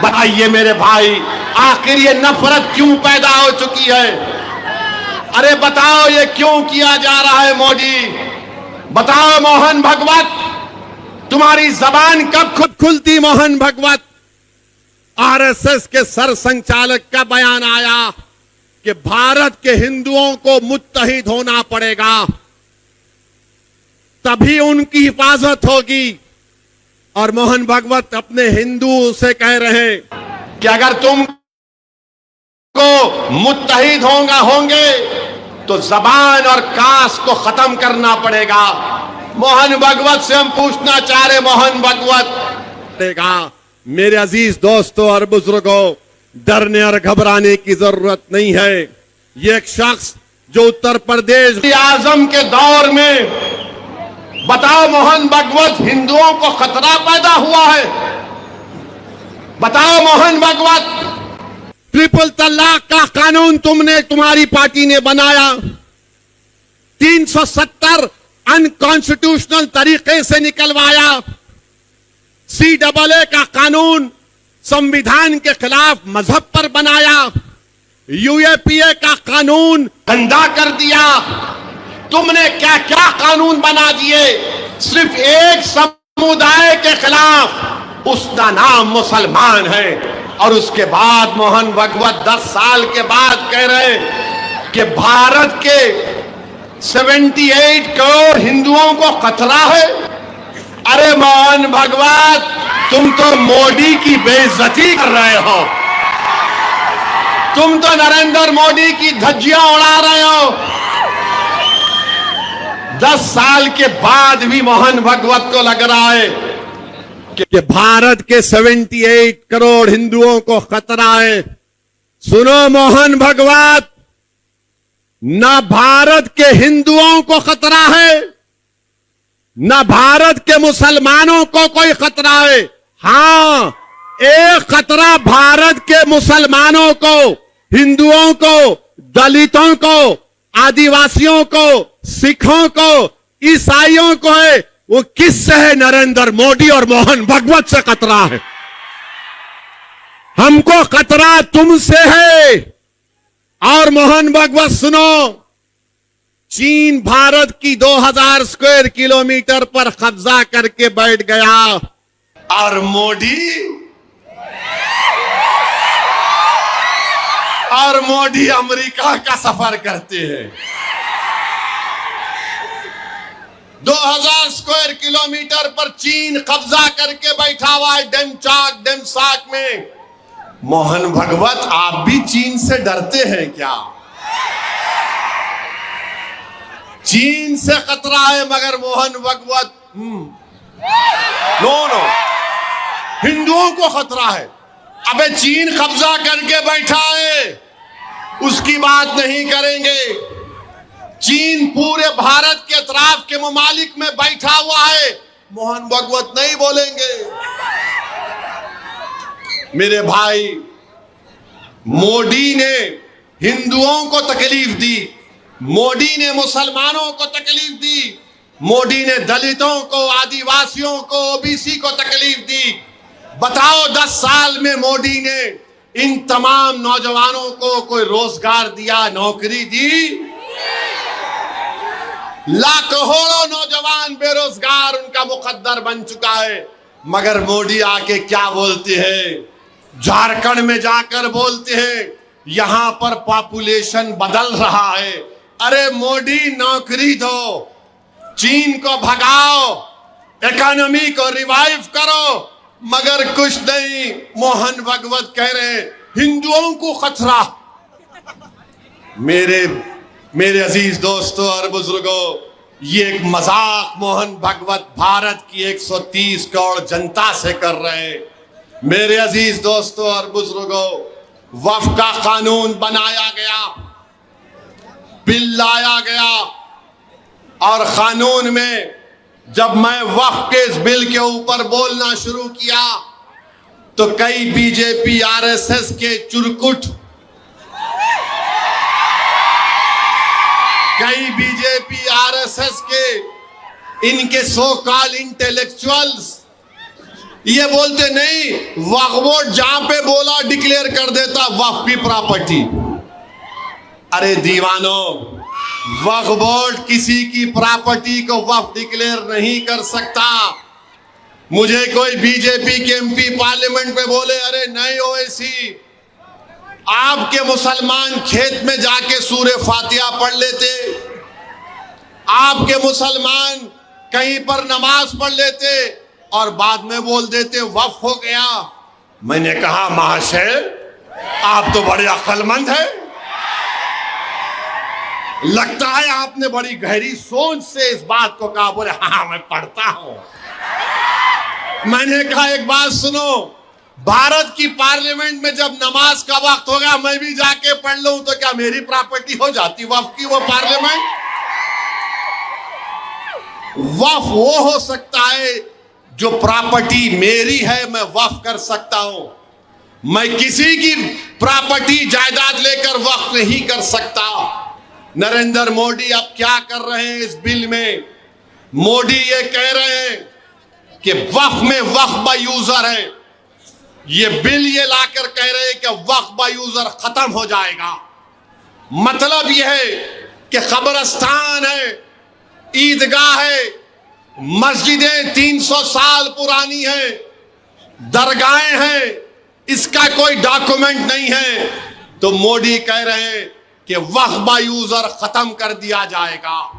बताइए मेरे भाई, आखिर ये नफरत क्यों पैदा हो चुकी है? अरे बताओ, ये क्यों किया जा रहा है? मोदी, बताओ मोहन भगवत, तुम्हारी जबान कब खुलती? मोहन भगवत, आरएसएस के सर संचालक का बयान आया कि भारत के हिंदुओं को मुत्तहिद होना पड़ेगा, तभी उनकी हिफाजत होगी। और मोहन भगवत अपने हिंदू से कह रहे हैं कि अगर तुम को मुत्तहिद होंगे तो जबान और कास्ट को खत्म करना पड़ेगा। मोहन भगवत से हम पूछना चाह रहे, मोहन भगवत, मेरे अजीज दोस्तों और बुजुर्गों, डरने और घबराने की जरूरत नहीं है। ये एक शख्स जो उत्तर प्रदेश आजम के दौर में, बताओ मोहन भगवत, हिंदुओं को खतरा पैदा हुआ है? बताओ मोहन भगवत, ट्रिपल तलाक का कानून तुम्हारी पार्टी ने बनाया, 370 अनकॉन्स्टिट्यूशनल तरीके से निकलवाया, CAA का कानून संविधान के खिलाफ मजहब पर बनाया, UAPA का कानून गंदा कर दिया। तुमने क्या क्या कानून बना दिए सिर्फ एक समुदाय के खिलाफ, उसका नाम मुसलमान है। और उसके बाद मोहन भगवत 10 साल के बाद कह रहे कि भारत के 78 करोड़ हिंदुओं को खतरा है। अरे मोहन भगवत, तुम तो मोदी की बेइज्जती कर रहे हो, तुम तो नरेंद्र मोदी की धज्जियां उड़ा रहे हो। 10 साल के बाद भी मोहन भगवत को लग रहा है कि भारत के 78 करोड़ हिंदुओं को खतरा है। सुनो मोहन भगवत, न भारत के हिंदुओं को खतरा है, न भारत के मुसलमानों को कोई खतरा है। हां, एक खतरा भारत के मुसलमानों को, हिंदुओं को, दलितों को, आदिवासियों को, सिखों को, ईसाइयों को है। वो किससे है? नरेंद्र मोदी और मोहन भगवत से खतरा है। हमको खतरा तुमसे है। और मोहन भगवत सुनो, चीन भारत की 2000 स्क्वायर किलोमीटर पर कब्जा करके बैठ गया, और मोदी अमेरिका का सफर करते हैं। 2000 स्क्वायर किलोमीटर पर चीन कब्जा करके बैठा हुआ है डेमसाक में। मोहन भगवत, आप भी चीन से डरते हैं क्या? चीन से खतरा है, मगर मोहन भगवत नो, हिंदुओं को खतरा है। अबे चीन कब्जा करके बैठा है, उसकी बात नहीं करेंगे। चीन पूरे भारत के अतराफ के ममालिक में बैठा हुआ है, मोहन भगवत नहीं बोलेंगे। मेरे भाई, मोदी ने हिंदुओं को तकलीफ दी, मोदी ने मुसलमानों को तकलीफ दी, मोदी ने दलितों को, आदिवासियों को, ओबीसी को तकलीफ दी। बताओ 10 साल में मोदी ने इन तमाम नौजवानों को कोई रोजगार दिया, नौकरी दी? लाखों नौजवान बेरोजगार, उनका मुकद्दर बन चुका है। मगर मोदी आके क्या बोलते हैं? झारखंड में जाकर बोलते हैं यहां पर पॉपुलेशन बदल रहा है। अरे मोदी, नौकरी दो, चीन को भगाओ, इकोनॉमी को रिवाइव करो, मगर कुछ नहीं। मोहन भगवत कह रहे हैं हिंदुओं को खतरा। मेरे अजीज दोस्तों और बुजुर्गों, ये एक मजाक मोहन भगवत भारत की 130 करोड़ जनता से कर रहे हैं। मेरे अजीज दोस्तों और बुजुर्गों, वक्फ का कानून बनाया गया, बिल लाया गया, और कानून में जब मैं वक्फ के इस बिल के ऊपर बोलना शुरू किया तो कई बीजेपी आरएसएस के चुरकुट, कई बीजेपी आरएसएस के इनके सो कॉल इंटेलेक्चुअल्स ये बोलते नहीं, वक्फ बोर्ड जहां पे बोला डिक्लेयर कर देता वक्फ की प्रॉपर्टी। अरे दीवानों, वक्फ बोर्ड किसी की प्रॉपर्टी को वक्फ डिक्लेयर नहीं कर सकता। मुझे कोई बीजेपी के एमपी पार्लियामेंट में बोले अरे नहीं ओवैसी, आपके मुसलमान खेत में जाके सूरे फातिहा पढ़ लेते, आपके मुसलमान कहीं पर नमाज पढ़ लेते और बाद में बोल देते वक्फ हो गया। मैंने कहा महाशय, आप तो बड़े अक्लमंद हैं, लगता है आपने बड़ी गहरी सोच से इस बात को कहा। बोले हाँ मैं पढ़ता हूं। मैंने कहा एक बात सुनो, भारत की पार्लियामेंट में जब नमाज का वक्त होगा मैं भी जाके पढ़ लूं तो क्या मेरी प्रॉपर्टी हो जाती वक्फ की वो पार्लियामेंट? वक्फ वो हो सकता है जो प्रॉपर्टी मेरी है मैं वक्फ कर सकता हूं। मैं किसी की प्रॉपर्टी जायदाद लेकर वक्फ नहीं कर सकता। नरेंद्र मोदी अब क्या कर रहे हैं इस बिल में? मोदी ये कह रहे हैं कि वक्फ में वक्फ बाय यूजर है। ये बिल ये लाकर कह रहे हैं कि वक्फ बाय यूजर खत्म हो जाएगा। मतलब यह है कि कब्रिस्तान है, ईदगाह है, मस्जिदें 300 साल पुरानी है, दरगाहें हैं, इसका कोई डॉक्यूमेंट नहीं है, तो मोदी कह रहे हैं कि वक्फ बाय यूजर खत्म कर दिया जाएगा।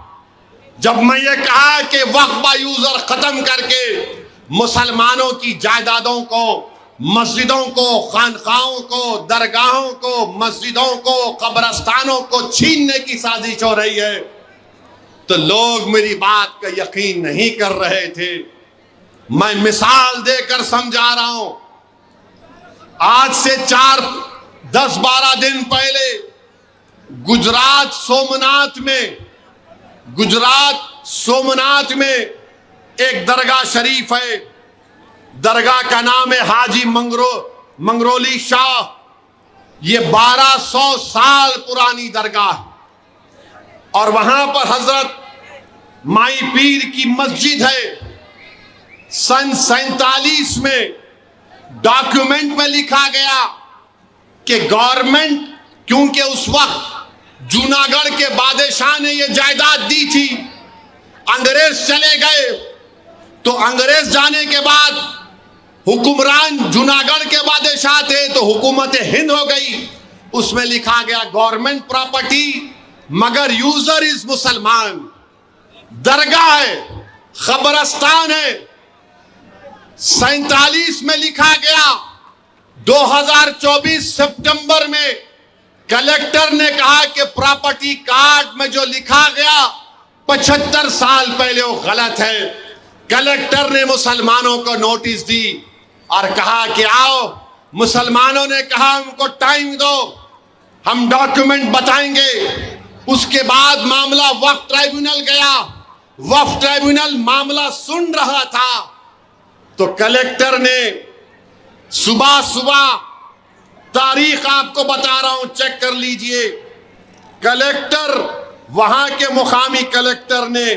जब मैं ये कहा कि वक्फ बाय यूजर खत्म करके मुसलमानों की जायदादों को, मस्जिदों को, खानकाहों को, दरगाहों को, मस्जिदों को, कब्रिस्तानों को छीनने की साजिश हो रही है, तो लोग मेरी बात का यकीन नहीं कर रहे थे। मैं मिसाल देकर समझा रहा हूं। आज से 10-12 दिन पहले गुजरात सोमनाथ में एक दरगाह शरीफ है। दरगाह का नाम है हाजी मंगरोली शाह। ये 1200 साल पुरानी दरगाह और वहां पर हजरत माई पीर की मस्जिद है। सन 47 में डॉक्यूमेंट में लिखा गया कि गवर्नमेंट, क्योंकि उस वक्त जूनागढ़ के बादशाह ने यह जायदाद दी थी, अंग्रेज चले गए, तो अंग्रेज जाने के बाद हुक्मरान जूनागढ़ के बादशाह थे तो हुकूमत हिंद हो गई। उसमें लिखा गया गवर्नमेंट प्रॉपर्टी मगर यूजर इज मुसलमान। दरगाह है, कब्रिस्तान है। 47 में लिखा गया। 2024 सितंबर में कलेक्टर ने कहा कि प्रॉपर्टी कार्ड में जो लिखा गया 75 साल पहले वो गलत है। कलेक्टर ने मुसलमानों को नोटिस दी और कहा कि आओ। मुसलमानों ने कहा हमको टाइम दो, हम डॉक्यूमेंट बताएंगे। उसके बाद मामला वक्फ ट्राइब्यूनल गया। वक्फ ट्राइब्यूनल मामला सुन रहा था तो कलेक्टर ने सुबह सुबह तारीख आपको बता रहा हूं, चेक कर लीजिए। कलेक्टर, वहां के मुकामी कलेक्टर ने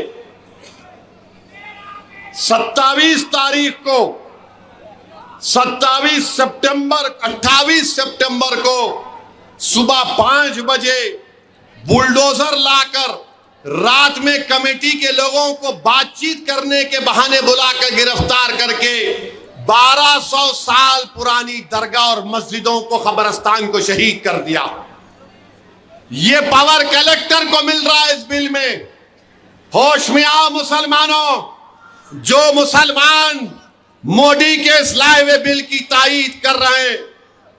27 तारीख को 28 सितंबर को सुबह 5 बजे बुलडोजर लाकर रात में कमेटी के लोगों को बातचीत करने के बहाने बुलाकर गिरफ्तार करके 1200 साल पुरानी दरगाह और मस्जिदों को, कब्रिस्तान को शहीद कर दिया। यह पावर कलेक्टर को मिल रहा है इस बिल में। होश में आओ मुसलमानों। जो मुसलमान मोदी के इस लाए हुए बिल की तायीद कर रहे हैं,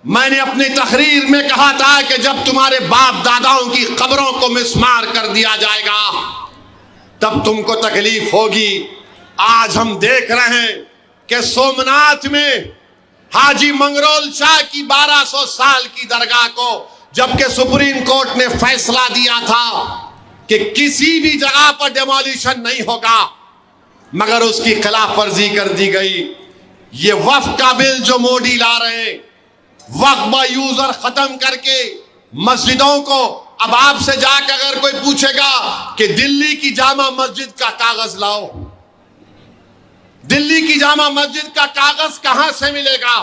मैंने अपनी तकरीर में कहा था कि जब तुम्हारे बाप दादाओं की कब्रों को मिस्मार कर दिया जाएगा तब तुमको तकलीफ होगी। आज हम देख रहे हैं कि सोमनाथ में हाजी मंगरोल शाह की 1200 साल की दरगाह को, जबकि सुप्रीम कोर्ट ने फैसला दिया था कि किसी भी जगह पर डेमोलिशन नहीं होगा, मगर उसकी खिलाफ वर्जी कर दी गई। ये वक्फ का बिल जो मोदी ला रहे हैं, वक्फ यूजर खत्म करके मस्जिदों को, अब आपसे जाकर अगर कोई पूछेगा कि दिल्ली की जामा मस्जिद का कागज लाओ, दिल्ली की जामा मस्जिद का कागज कहां से मिलेगा?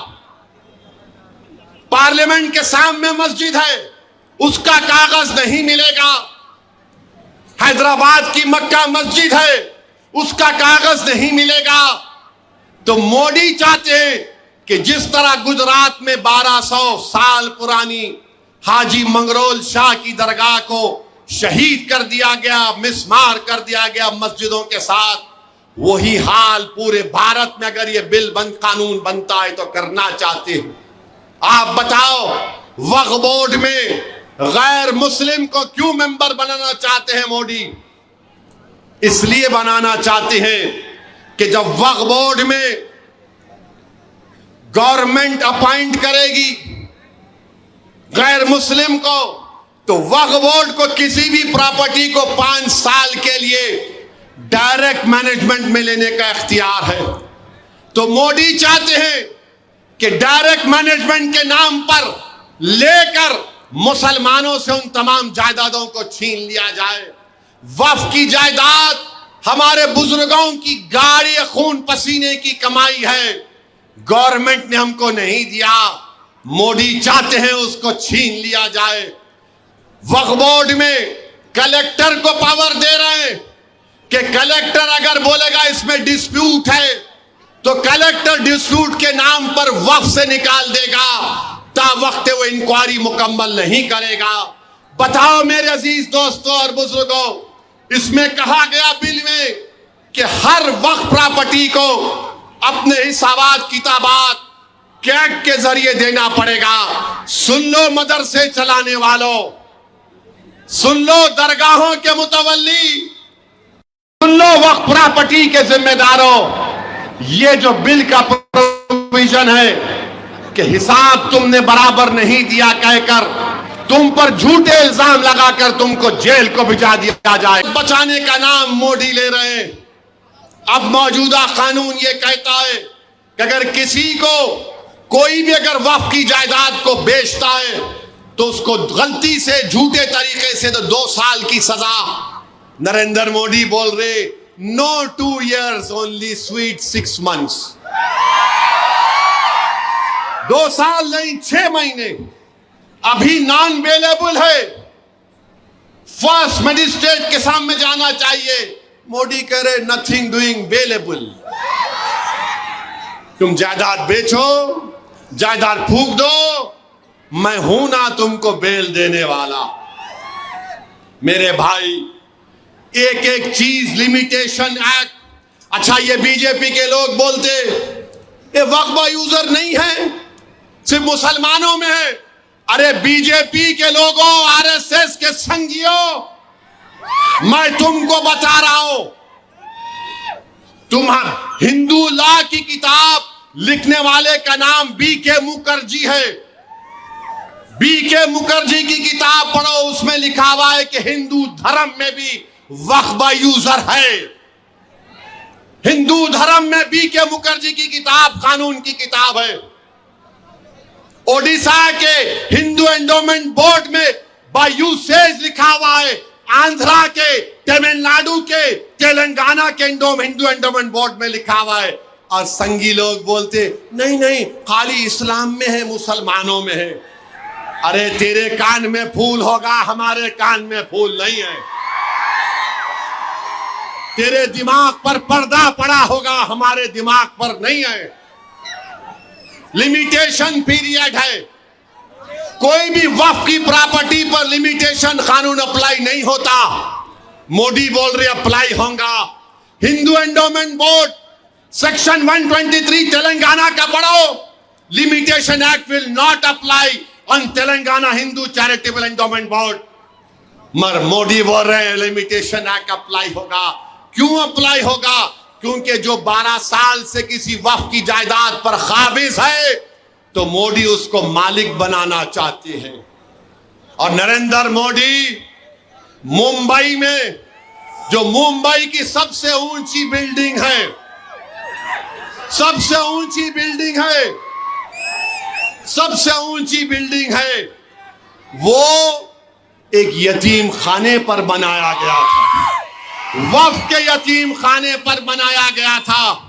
पार्लियामेंट के सामने मस्जिद है, उसका कागज नहीं मिलेगा। हैदराबाद की मक्का मस्जिद है, उसका कागज नहीं मिलेगा। तो मोदी चाहते हैं कि जिस तरह गुजरात में 1200 साल पुरानी हाजी मंगरोल शाह की दरगाह को शहीद कर दिया गया, मिस्मार कर दिया गया मस्जिदों के साथ, वही हाल पूरे भारत में अगर ये बिल कानून बनता है तो करना चाहते हैं। आप बताओ, वक्फ बोर्ड में गैर मुस्लिम को क्यों मेंबर बनाना चाहते हैं मोदी? इसलिए बनाना चाहते हैं कि जब वक्फ बोर्ड में गवर्नमेंट अपॉइंट करेगी गैर मुस्लिम को, तो वक्फ बोर्ड को किसी भी प्रॉपर्टी को 5 साल के लिए डायरेक्ट मैनेजमेंट में लेने का इख्तियार है। तो मोदी चाहते हैं कि डायरेक्ट मैनेजमेंट के नाम पर लेकर मुसलमानों से उन तमाम जायदादों को छीन लिया जाए। वक्फ की जायदाद हमारे बुजुर्गों की गाढ़ी खून पसीने की कमाई है, गवर्नमेंट ने हमको नहीं दिया, मोदी चाहते हैं उसको छीन लिया जाए। वक्फ बोर्ड में कलेक्टर को पावर दे रहे हैं कि कलेक्टर अगर बोलेगा इसमें डिस्प्यूट है तो कलेक्टर डिस्प्यूट के नाम पर वक्फ से निकाल देगा, ता वक्त वो इंक्वायरी मुकम्मल नहीं करेगा। बताओ मेरे अजीज दोस्तों और बुजुर्गों, इसमें कहा गया बिल में कि हर वक्फ प्रॉपर्टी को अपने हिसाबात किताबात कैग के जरिए देना पड़ेगा। सुन लो मदरसे चलाने वालों, सुन लो दरगाहों के मुतवल्ली, सुन लो वक्फ प्रॉपर्टी के जिम्मेदारों, ये जो बिल का प्रोविजन है कि हिसाब तुमने बराबर नहीं दिया कहकर तुम पर झूठे इल्जाम लगाकर तुमको जेल को भिजा दिया जाए। बचाने का नाम मोदी ले रहे हैं। अब मौजूदा कानून ये कहता है कि अगर किसी को कोई भी अगर वक्फ की जायदाद को बेचता है तो उसको गलती से झूठे तरीके से तो 2 साल की सजा। नरेंद्र मोदी बोल रहे no 2 years only sweet 6 months। 2 साल नहीं 6 महीने अभी नॉन बेलेबल है, फर्स्ट मजिस्ट्रेट के सामने जाना चाहिए। मोदी कह रहे नथिंग डूइंग बेलेबल। तुम जायदाद बेचो, जायदाद फूंक दो, मैं हूं ना तुमको बेल देने वाला। मेरे भाई, एक एक चीज लिमिटेशन एक्ट। अच्छा, ये बीजेपी के लोग बोलते ये वक्फ यूजर नहीं है, सिर्फ मुसलमानों में है। अरे बीजेपी के लोगों, आरएसएस के संगियों, मैं तुमको बता रहा हूं, तुम हिंदू लॉ की किताब लिखने वाले का नाम बीके मुखर्जी है। बीके मुखर्जी की किताब पढ़ो, उसमें लिखा हुआ है कि हिंदू धर्म में भी वक्फ यूजर है। हिंदू धर्म में बीके मुखर्जी की किताब कानून की किताब है। ओडिशा के हिंदू एंडोमेंट बोर्ड में बाय यूसेज लिखा हुआ है, आंध्रा के, तमिलनाडु के, तेलंगाना के हिंदू एंडोमेंट बोर्ड में लिखा हुआ है। और संगी लोग बोलते नहीं नहीं, खाली इस्लाम में है, मुसलमानों में है। अरे तेरे कान में फूल होगा, हमारे कान में फूल नहीं है। तेरे दिमाग पर पर्दा पड़ा होगा, हमारे दिमाग पर नहीं है। लिमिटेशन पीरियड है। कोई भी वक्फ की प्रॉपर्टी पर लिमिटेशन कानून अप्लाई नहीं होता। मोदी बोल रहे अप्लाई होगा। Hindu endowment board section 123 Telangana का पढ़ो, limitation act will not apply on Telangana Hindu charitable endowment board. मगर मोदी बोल रहे हैं लिमिटेशन एक्ट अप्लाई होगा। क्यों अप्लाई होगा? क्योंकि जो 12 साल से किसी वक्फ की जायदाद पर काबिज है तो मोदी उसको मालिक बनाना चाहते हैं। और नरेंद्र मोदी मुंबई में, जो मुंबई की सबसे ऊंची बिल्डिंग है, सबसे ऊंची बिल्डिंग है, सबसे ऊंची बिल्डिंग है, वो एक यतीम खाने पर बनाया गया था। वक्फ के यतीम खाने पर बनाया गया था।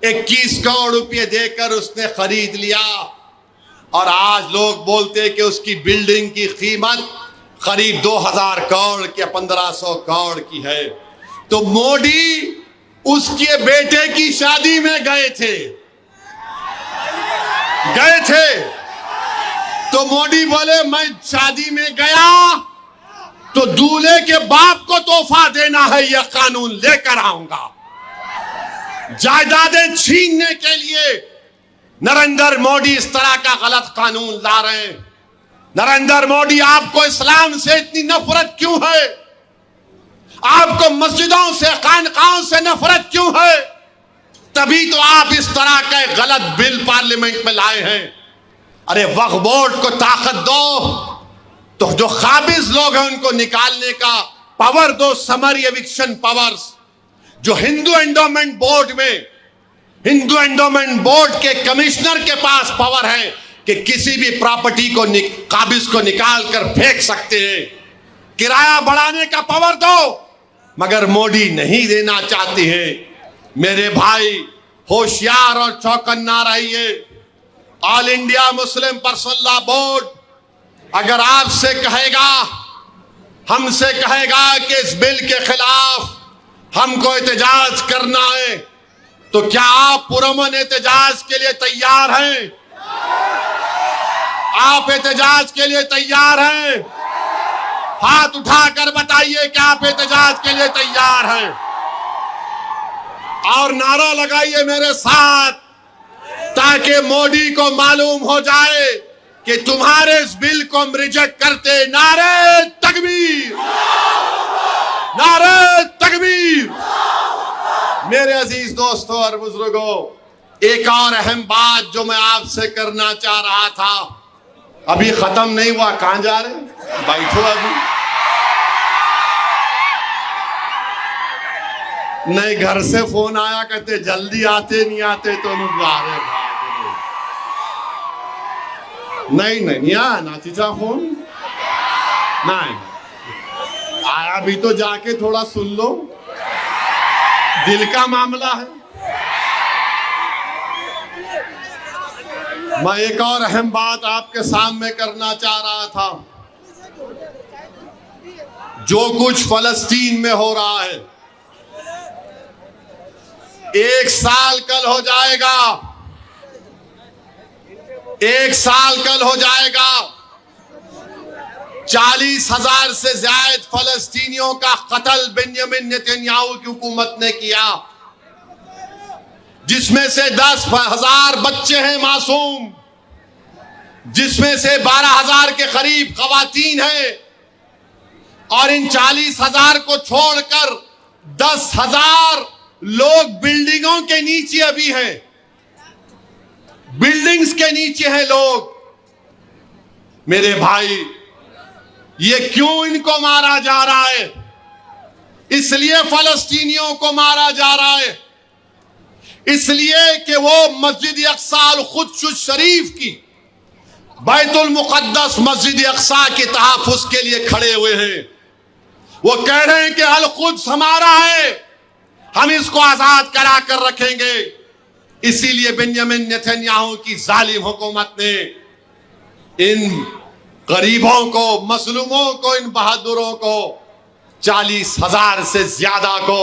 21 करोड़ रुपए देकर उसने खरीद लिया। और आज लोग बोलते कि उसकी बिल्डिंग की कीमत करीब 2000 करोड़ के 1500 करोड़ की है। तो मोदी उसके बेटे की शादी में गए थे। तो मोदी बोले मैं शादी में गया तो दूल्हे के बाप को तोहफा देना है, यह कानून लेकर आऊंगा। जायदादें छीनने के लिए नरेंद्र मोदी इस तरह का गलत कानून ला रहे हैं। नरेंद्र मोदी, आपको इस्लाम से इतनी नफरत क्यों है? आपको मस्जिदों से, खानकाहों से नफरत क्यों है? तभी तो आप इस तरह का गलत बिल पार्लियामेंट में लाए हैं। अरे वक्फ बोर्ड को ताकत दो, तो जो काबिज लोग हैं उनको निकालने का पावर दो, समरी एविक्शन पावर्स। जो हिंदू एंडोमेंट बोर्ड में, हिंदू एंडोमेंट बोर्ड के कमिश्नर के पास पावर है कि किसी भी प्रॉपर्टी को काबिज को निकाल कर फेंक सकते हैं। किराया बढ़ाने का पावर दो, मगर मोदी नहीं देना चाहते हैं। मेरे भाई, होशियार और चौकन्ना रहिए। All India Muslim personal law board अगर आपसे कहेगा, हमसे कहेगा कि इस बिल के खिलाफ हमको एहतजाज करना है, तो क्या आप पुरअमन एहतजाज के लिए तैयार हैं? आप एहतजाज के लिए तैयार हैं? हाथ उठाकर बताइए कि आप एहतजाज के लिए तैयार हैं। और नारा लगाइए मेरे साथ, ताकि मोदी को मालूम हो जाए कि तुम्हारे इस बिल को हम रिजेक्ट करते। नारे तकबीर, नारे तकबीर। मेरे अजीज दोस्तों और बुजुर्गों, एक और अहम बात जो मैं आपसे करना चाह रहा था, अभी खत्म नहीं हुआ। कहां जा रहे? बैठो अभी। नहीं, घर से फोन आया, कहते जल्दी आते नहीं आते तो लोग आ रहे। नहीं नहीं आया ना चीचा फोन, नहीं आया भी तो जाके थोड़ा सुन लो, दिल का मामला है। मैं एक और अहम बात आपके सामने करना चाह रहा था। जो कुछ फलस्तीन में हो रहा है, 1 साल कल हो जाएगा, 1 साल कल हो जाएगा। 40,000 से ज्यादा फलस्तीनियों का कत्ल बेंजामिन नेतन्याहू की हुकूमत ने किया, जिसमें से 10,000 बच्चे हैं मासूम, जिसमें से 12,000 के करीब खवातीन हैं। और इन 40,000 को छोड़कर 10,000 लोग बिल्डिंगों के नीचे अभी हैं, बिल्डिंग्स के नीचे हैं लोग। मेरे भाई, ये क्यों इनको मारा जा रहा है? इसलिए फलस्तीनियों को मारा जा रहा है, इसलिए कि वो मस्जिद अक्सा अल कुद्स शरीफ की बैतुल मुक़द्दस मस्जिद अक़सा के तहफ़्फ़ुज़ के लिए खड़े हुए हैं। वो कह रहे हैं कि अल कुद्स हमारा है, हम इसको आजाद करा कर रखेंगे। इसीलिए बेंजामिन नेतन्याहू की जालिम हुकूमत ने इन गरीबों को, मजलूमों को, इन बहादुरों को 40,000 से ज्यादा को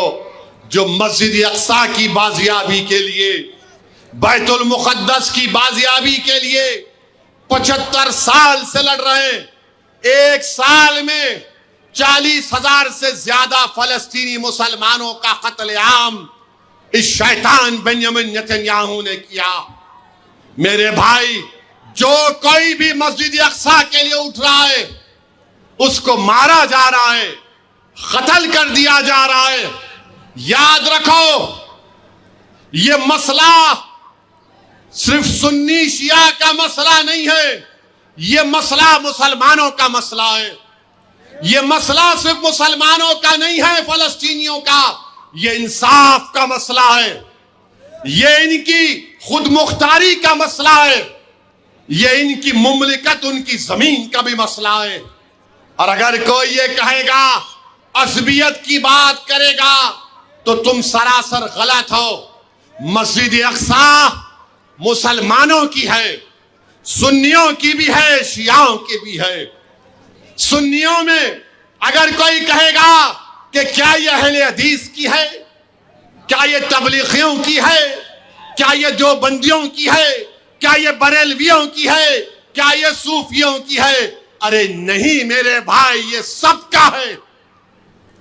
जो मस्जिद अक़सा की बाजियाबी के लिए, बैतुल मुक़द्दस की बाजियाबी के लिए 75 साल से लड़ रहे हैं। एक साल में 40,000 से ज्यादा फलस्तीनी मुसलमानों का कत्लेआम इस शैतान बेंजामिन नेतन्याहू ने किया। मेरे भाई, जो कोई भी मस्जिद अक़सा के लिए उठ रहा है उसको मारा जा रहा है, कत्ल कर दिया जा रहा है। याद रखो, ये मसला सिर्फ सुन्नी शिया का मसला नहीं है, ये मसला मुसलमानों का मसला है। ये मसला सिर्फ मुसलमानों का नहीं है, फलस्तीनियों का, ये इंसाफ का मसला है, ये इनकी खुद मुख्तारी का मसला है, ये इनकी मुमलिकत, उनकी जमीन का भी मसला है। और अगर कोई ये कहेगा, अज़बियत की बात करेगा, तो तुम सरासर गलत हो। मस्जिद अक़सा मुसलमानों की है, सुन्नियों की भी है, शियाओं की भी है। सुन्नियों में अगर कोई कहेगा कि क्या ये अहले हदीस की है, क्या ये तबलीगियों की है, क्या ये देवबंदियों की है, क्या ये बरेलवियों की है, क्या ये सूफियों की है? अरे नहीं मेरे भाई, ये सबका है।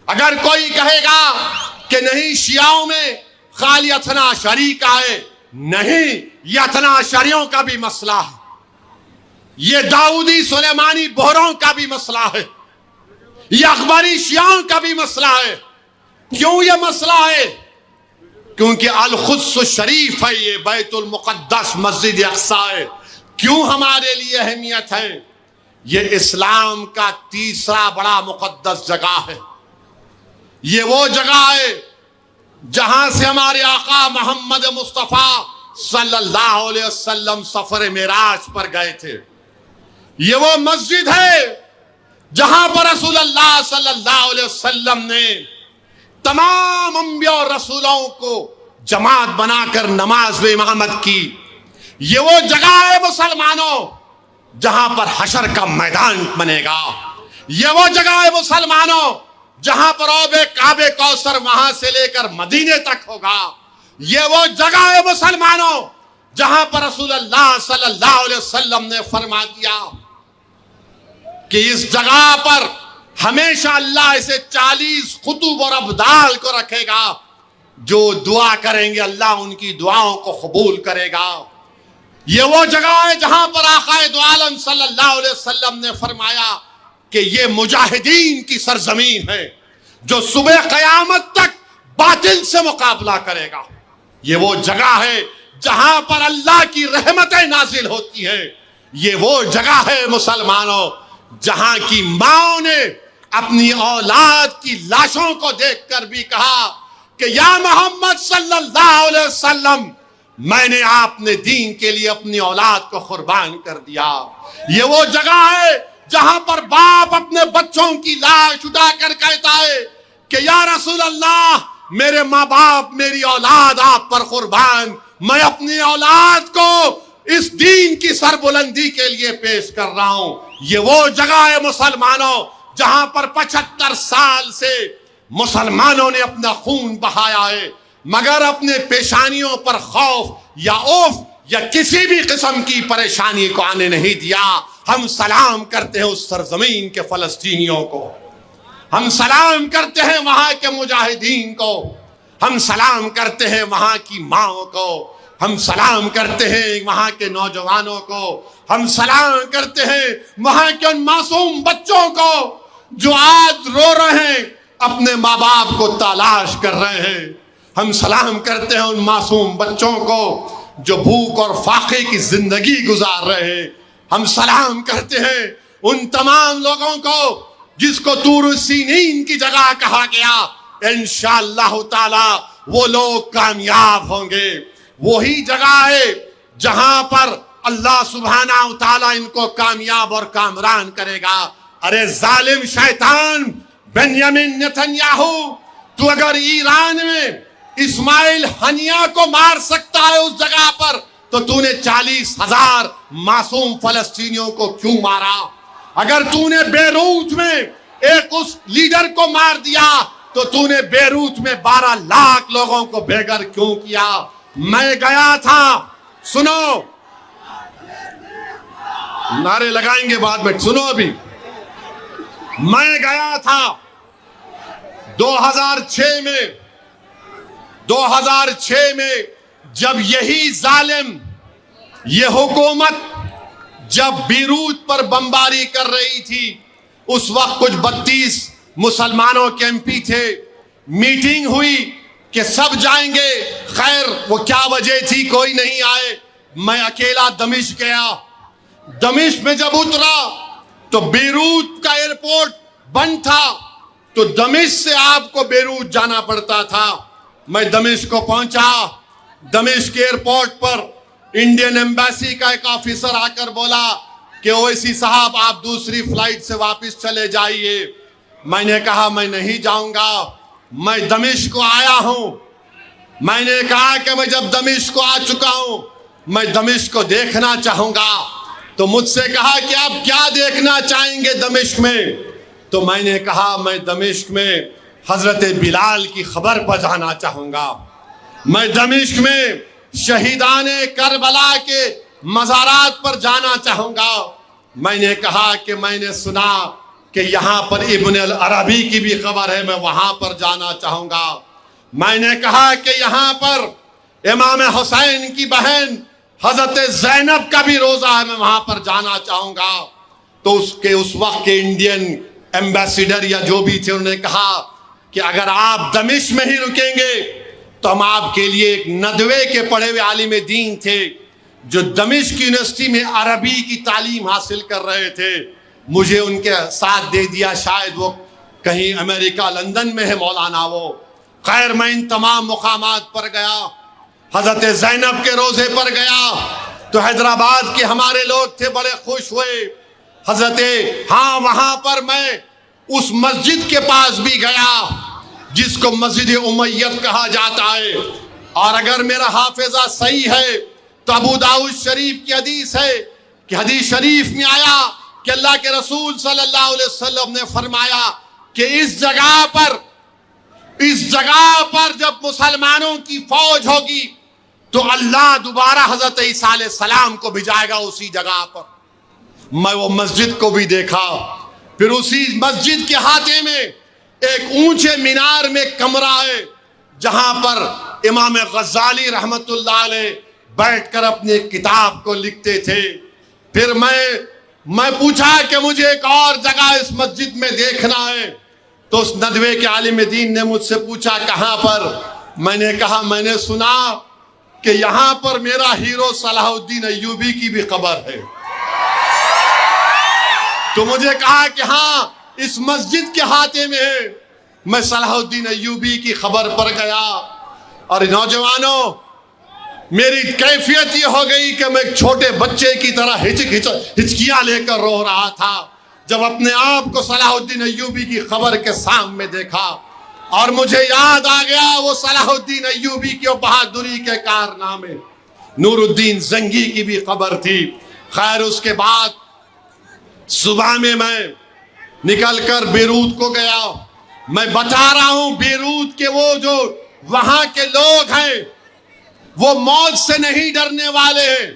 अगर कोई कहेगा कि नहीं शियाओं में खाली अथना शरी का है, नहीं, ये अथना शरियों का भी मसला है, ये दाऊदी सुलेमानी बोहरों का भी मसला है, ये अखबारी शियाओं का भी मसला है। क्यों ये मसला है? क्योंकि अल कुद्स शरीफ है, ये बैतुल मुक़द्दस मस्जिद अक़सा है। क्यों हमारे लिए अहमियत है? ये इस्लाम का तीसरा बड़ा मुक़द्दस जगह है। ये वो जगह है जहां से हमारे आका मोहम्मद मुस्तफ़ा सल्लल्लाहु अलैहि वसल्लम सफर मेराज पर गए थे। ये वो मस्जिद है जहां पर रसूलुल्लाह सल्लल्लाहु अलैहि वसल्लम ने तमाम अंबिया और रसूलों को जमात बनाकर नमाज में इमामत की। ये वो जगह है मुसलमानों जहां पर हशर का मैदान बनेगा। ये वो जगह है मुसलमानों जहां पर औबे काबे कौसर वहां से लेकर मदीने तक होगा। ये वो जगह है मुसलमानों जहां पर रसूलुल्लाह सल्लल्लाहु अलैहि वसल्लम ने फरमा दिया कि इस जगह पर हमेशा अल्लाह इसे 40 कुतुब और अब्दाल को रखेगा। जो दुआ करेंगे अल्लाह उनकी दुआओं को कबूल करेगा। ये वो जगह है जहां पर आकाए दो आलम सल्लल्लाहु अलैहि वसल्लम ने फरमाया कि ये मुजाहिदीन की सरजमीन है जो सुबह क़यामत तक बातिल से मुकाबला करेगा। ये वो जगह है जहां पर अल्लाह की रहमतें नाजिल होती है। ये वो जगह है मुसलमानों जहां की माओ ने अपनी औलाद की लाशों को देखकर भी कहा कि या मोहम्मद सल्लल्लाहु अलैहि वसल्लम, मैंने आपने दीन के लिए अपनी औलाद को कुर्बान कर दिया। ये वो जगह है जहां पर बाप अपने बच्चों की लाश उठाकर कहता है कि या रसूल अल्लाह, मेरे माँ बाप, मेरी औलाद आप पर कुर्बान, मैं अपनी औलाद को इस दीन की सरबुलंदी के लिए पेश कर रहा हूं। ये वो जगह है मुसलमानों जहां पर 75 साल से मुसलमानों ने अपना खून बहाया है, मगर अपने पेशानियों पर खौफ या औफ या किसी भी किस्म की परेशानी को आने नहीं दिया। हम सलाम करते हैं उस सरजमीन के फलस्तीनियों को, हम सलाम करते हैं वहां के मुजाहिदीन को, हम सलाम करते हैं वहां की माओ को, हम सलाम करते हैं वहां के नौजवानों को, हम सलाम करते हैं वहां के उन मासूम बच्चों को जो आज रो रहे हैं, अपने माँ बाप को तलाश कर रहे हैं। हम सलाम करते हैं उन मासूम बच्चों को जो भूख और फाके की जिंदगी गुजार रहे हैं। हम सलाम करते हैं उन तमाम लोगों को जिसको तूर सीनीन की जगह कहा गया। इंशाअल्लाह ताला वो लोग कामयाब होंगे। वही जगह है जहां पर अल्लाह सुब्हाना व तआला इनको कामयाब और कामरान करेगा। अरे जालिम शैतान बेंयामिन नेतन्याहू, तू अगर ईरान में इस्माइल हनिया को मार सकता है उस जगह पर, तो तूने 40,000 मासूम फलस्तीनियों को क्यों मारा? अगर तूने बेरूत में एक उस लीडर को मार दिया, तो तूने बेरूत में 12 लाख लोगों को बेघर क्यों किया? मैं गया था, सुनो, नारे लगाएंगे बाद में, सुनो अभी। मैं गया था 2006 में, जब यही जालिम, ये हुकूमत जब बीरूत पर बमबारी कर रही थी, उस वक्त कुछ 32 मुसलमानों के एमपी थे। मीटिंग हुई कि सब जाएंगे, खैर वो क्या वजह थी, कोई नहीं आए। मैं अकेला दमिश्क गया। दमिश्क में जब उतरा तो बीरूत का एयरपोर्ट बंद था, तो दमिश्क से आपको बेरूत जाना पड़ता था। मैं दमिश्क को पहुंचा। दमिश्क एयरपोर्ट पर इंडियन एम्बेसी का एक ऑफिसर आकर बोला कि ओवैसी साहब, आप दूसरी फ्लाइट से वापस चले जाइए। मैंने कहा मैं नहीं जाऊंगा, मैं दमिश्क को आया हूं। मैंने कहा कि मैं जब दमिश्क को आ चुका हूं, मैं दमिश्क को देखना चाहूंगा। तो मुझसे कहा कि आप क्या देखना चाहेंगे दमिश्क में? तो मैंने कहा मैं दमिश्क में हजरत बिलाल की खबर पर जाना चाहूंगा। मैं दमिश्क में शहीदाने करबला के मज़ारात पर जाना चाहूंगा। मैंने कहा कि मैंने सुना कि यहाँ पर इब्न अल अरबी की भी खबर है, मैं वहां पर जाना चाहूंगा। मैंने कहा कि यहाँ पर इमाम हुसैन की बहन हजरत ज़ैनब का भी रोजा है, मैं वहां पर जाना चाहूंगा। तो उस वक्त के इंडियन एम्बेसडर या जो भी थे, उन्होंने कहा कि अगर आप दमिश्क में ही रुकेंगे तो हम आपके लिए, एक नदवे के पढ़े हुए आलिम दीन थे जो दमिश्क यूनिवर्सिटी में अरबी की तालीम हासिल कर रहे थे, मुझे उनके साथ दे दिया। शायद वो कहीं अमेरिका लंदन में है मौलाना वो। खैर, मैं इन तमाम मुकामात पर गया। हजरत ज़ैनब के रोजे पर गया तो हैदराबाद के हमारे लोग थे, बड़े खुश हुए। हाँ, वहां पर मैं उस मस्जिद के पास भी गया जिसको मस्जिद उमैयद कहा जाता है। और अगर मेरा हाफिजा सही है तो अबू दाऊद शरीफ की हदीस है कि हदीस शरीफ में आया कि अल्लाह के रसूल सल्लल्लाहु अलैहि वसल्लम ने फरमाया कि इस जगह पर जब मुसलमानों की फौज होगी तो अल्लाह दोबारा हजरत ईसा अलैहिस्सलाम को भिजाएगा उसी जगह पर। मैं वो मस्जिद को भी देखा। फिर उसी मस्जिद के हाथे में एक ऊंचे मीनार में कमरा है जहां पर इमाम गज़ाली रहमतुल्लाह अलैह बैठकर अपनी किताब को लिखते थे। फिर मैं पूछा कि मुझे एक और जगह इस मस्जिद में देखना है। तो उस नदवे के आलिम दीन ने मुझसे पूछा कहां पर? मैंने कहा मैंने सुना कि यहां पर मेरा हीरो सलाहुद्दीन अय्यूबी की भी खबर है। तो मुझे कहा कि हाँ, इस मस्जिद के हाथे में है। मैं सलाहुद्दीन अय्यूबी की खबर पर गया। और नौजवानों, मेरी कैफियत ये हो गई कि मैं एक छोटे बच्चे की तरह हिचकियां लेकर रो रहा था जब अपने आप को सलाहुद्दीन अय्यूबी की खबर के सामने देखा। और मुझे याद आ गया वो सलाहुद्दीन अय्यूबी की बहादुरी के कारनामे। नूरुद्दीन जंगी की भी खबर थी। खैर, उसके बाद सुबह में मैं निकलकर बेरूत को गया। मैं बता रहा हूं, बेरूत के वो जो वहां के लोग हैं वो मौत से नहीं डरने वाले हैं,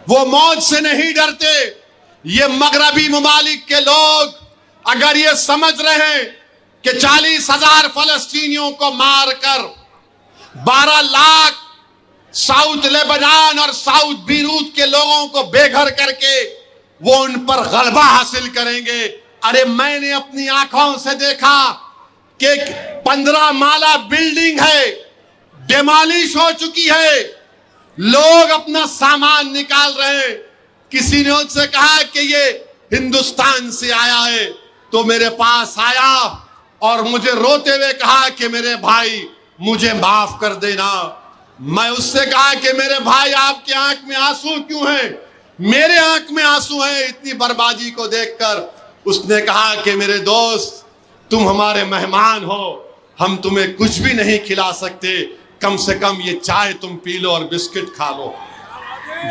वो मौत से नहीं डरते। ये मगरबी ममालिक के लोग अगर ये समझ रहे हैं कि 40,000 फलस्तीनियों को मारकर 12 लाख साउथ लेबनान और साउथ बीरूत के लोगों को बेघर करके वो उन पर गलबा हासिल करेंगे। अरे मैंने अपनी आंखों से देखा कि 15 माला बिल्डिंग है, डिमोलिश हो चुकी है, लोग अपना सामान निकाल रहे हैं। किसी ने उनसे कहा कि ये हिंदुस्तान से आया है, तो मेरे पास आया और मुझे रोते हुए कहा कि मेरे भाई मुझे माफ कर देना, मैं उससे कहा कि मेरे भाई आपके आंख में आंसू क्यों हैं? मेरे आंख में आंसू हैं इतनी बर्बादी को देखकर। उसने कहा कि मेरे दोस्त, तुम हमारे मेहमान हो, हम तुम्हें कुछ भी नहीं खिला सकते, कम से कम ये चाय तुम पी लो और बिस्किट खा लो।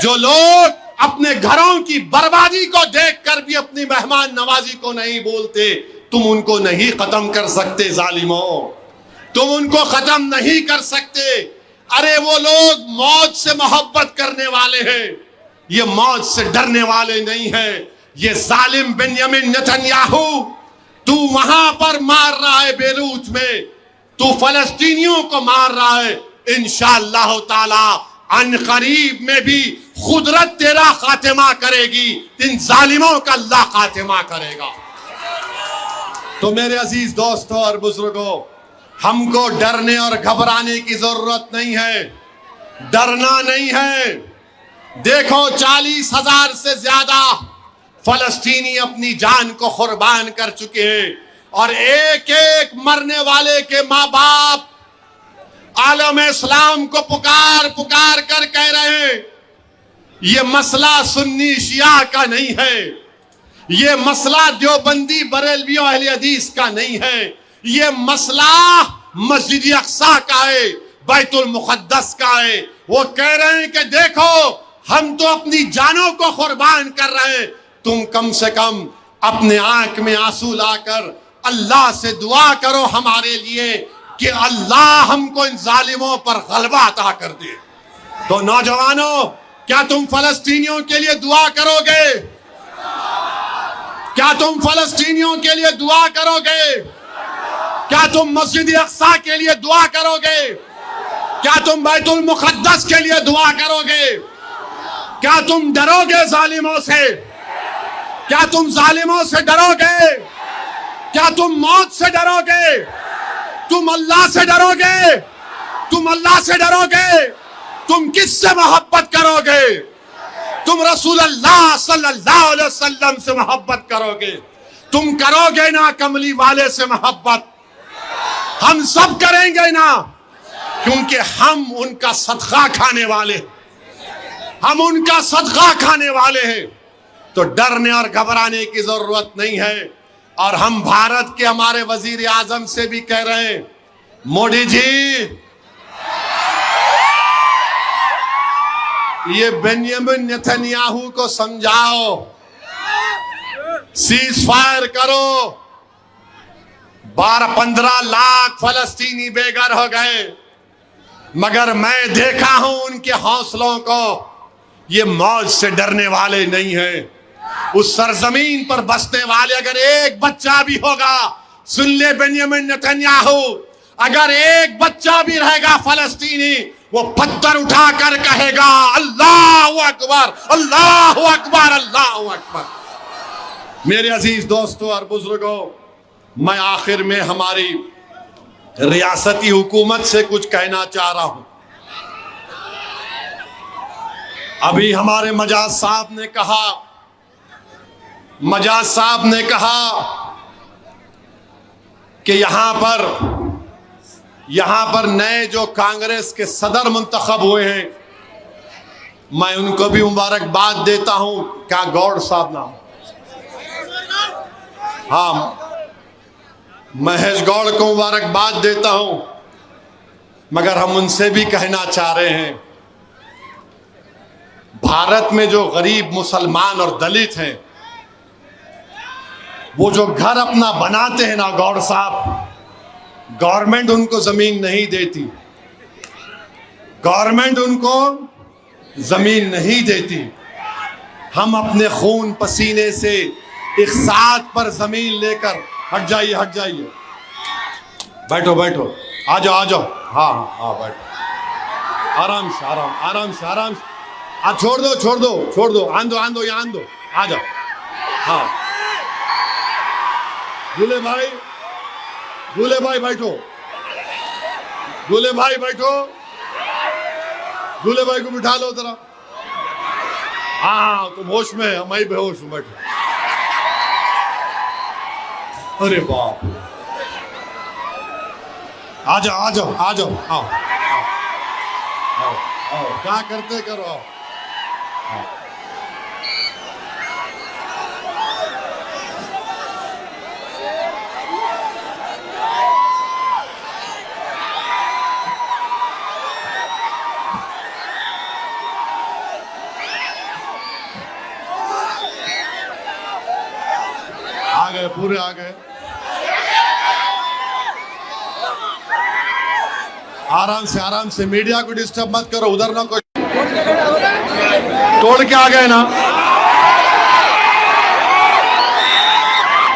जो लोग अपने घरों की बर्बादी को देखकर भी अपनी मेहमान नवाजी को नहीं बोलते, तुम उनको नहीं खत्म कर सकते जालिमों, तुम उनको खत्म नहीं कर सकते। अरे वो लोग मौत से मोहब्बत करने वाले हैं, ये मौत से डरने वाले नहीं हैं। ये जालिम बेंजामिन नेतन्याहू, तू वहां पर मार रहा है बेरूत में, तू फलस्तीनियों को मार रहा है। इंशाअल्लाह ताला अनकरीब में भी खुदरत तेरा खातिमा करेगी, इन जालिमों का अल्लाह खातिमा करेगा। तो मेरे अजीज दोस्तों और बुजुर्गों, हमको डरने और घबराने की जरूरत नहीं है, डरना नहीं है। देखो 40,000 से ज्यादा फलस्तीनी अपनी जान को कुर्बान कर चुके हैं और एक एक मरने वाले के माँ बाप आलम इस्लाम को पुकार पुकार कर कह रहे हैं, ये मसला सुन्नी शिया का नहीं है, ये मसला देवबंदी बरेलवियों अहले हदीस का नहीं है, ये मसला मस्जिद अक्सा का है, बैतुल मुक़द्दस का है। वो कह रहे हैं कि देखो हम तो अपनी जानों को कुर्बान कर रहे हैं, तुम कम से कम अपने आंख में आंसू लाकर अल्लाह से दुआ करो हमारे लिए कि अल्लाह हमको इन जालिमों पर गलबा अता कर दे। तो नौजवानों, क्या तुम फलस्तीनियों के लिए दुआ करोगे? क्या तुम फलस्तीनियों के लिए दुआ करोगे? क्या तुम मस्जिद अक्सा के लिए दुआ करोगे? क्या तुम बैतुल मुक़द्दस के लिए दुआ करोगे? क्या तुम डरोगे जालिमों से? क्या तुम जालिमों से डरोगे? क्या तुम मौत से डरोगे? तुम अल्लाह से डरोगे? तुम अल्लाह से डरोगे? तुम किससे मोहब्बत करोगे? तुम रसूल अल्लाह सल्लल्लाहु अलैहि वसल्लम से मोहब्बत करोगे। तुम करोगे ना कमली वाले से मोहब्बत? हम सब करेंगे ना, क्योंकि हम उनका सदका खाने वाले, हम उनका सदका खाने वाले हैं। तो डरने और घबराने की जरूरत नहीं है। और हम भारत के हमारे वजीर आजम से भी कह रहे हैं, मोदी जी, ये बेंजामिन नेतन्याहू को समझाओ, सीज फायर करो। 12-15 लाख फलस्तीनी बेघर हो गए, मगर मैं देखा हूं उनके हौसलों को, ये मौत से डरने वाले नहीं हैं। उस सरजमीन पर बसने वाले अगर एक बच्चा भी होगा, सुन ले बेंजामिन नेतन्याहू, अगर एक बच्चा भी रहेगा फलस्तीनी, वो पत्थर उठाकर कहेगा अल्लाहु अकबर, अल्लाहु अकबर, अल्लाहु अकबर। मेरे अजीज दोस्तों और बुजुर्गों, मैं आखिर में हमारी रियासती हुकूमत से कुछ कहना चाह रहा हूं। अभी हमारे मजाज साहब ने कहा कि यहां पर नए जो कांग्रेस के सदर मुंतखब हुए हैं, मैं उनको भी मुबारकबाद देता हूं। क्या गौड़ साहब नाम? हाँ, महेश गौड़ को मुबारकबाद देता हूं, मगर हम उनसे भी कहना चाह रहे हैं, भारत में जो गरीब मुसलमान और दलित हैं, वो जो घर अपना बनाते हैं ना गौड़ साहब, गवर्नमेंट उनको जमीन नहीं देती, गवर्नमेंट उनको जमीन नहीं देती। हम अपने खून पसीने से एक साथ पर जमीन लेकर, हट जाइए, बैठो, आ जाओ, हाँ, बैठो, आराम से, छोड़ दो, आन दो, यहाँ दो, आ जाओ, हाँ, दूल्हे भाई बैठो, दूल्हे भाई को बिठा लो जरा। हाँ, तुम होश में, मैं बेहोश हूं, बैठो। अरे बाप, आ जाओ, हाँ, आओ आओ, क्या करते करो, आओ। आ गए, पूरे आ गए। आराम से मीडिया को डिस्टर्ब मत करो, उधर ना कोई तोड़ के आ गए ना।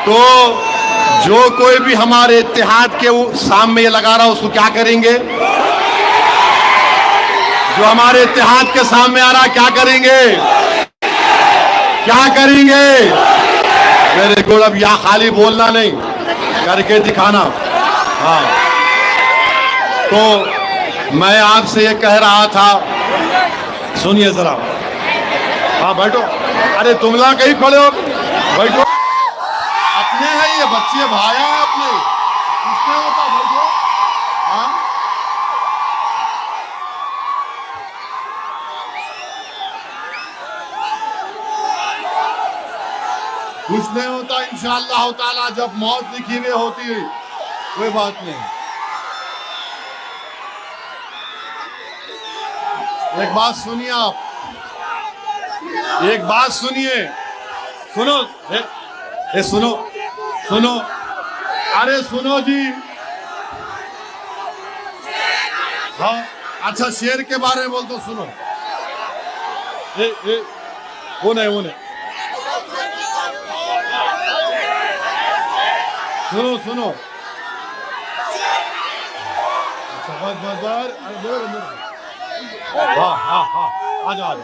तो जो कोई भी हमारे इत्तेहाद के सामने ये लगा रहा है उसको क्या करेंगे? जो हमारे इत्तेहाद के सामने आ रहा है क्या करेंगे? क्या करेंगे? मेरे को अब यहाँ खाली बोलना नहीं, करके दिखाना। हाँ, तो मैं आपसे ये कह रहा था, सुनिए जरा। हाँ बैठो, अरे तुम लोग कहीं खड़े हो, बैठो। अपने हैं ये बच्चे, भाई हैं अपने, किसने होता, बैठो। हाँ, कुछ नहीं होता इंशाअल्लाह ताला, जब मौत लिखी हुई होती है, कोई बात नहीं। एक बात सुनिए आप, एक बात सुनिए, सुनो, ए सुनो, सुनो, अरे सुनो जी। हाँ, अच्छा शेर के बारे में बोल दो, सुनो। वो नहीं, सुनो। हाँ, आ जाओ।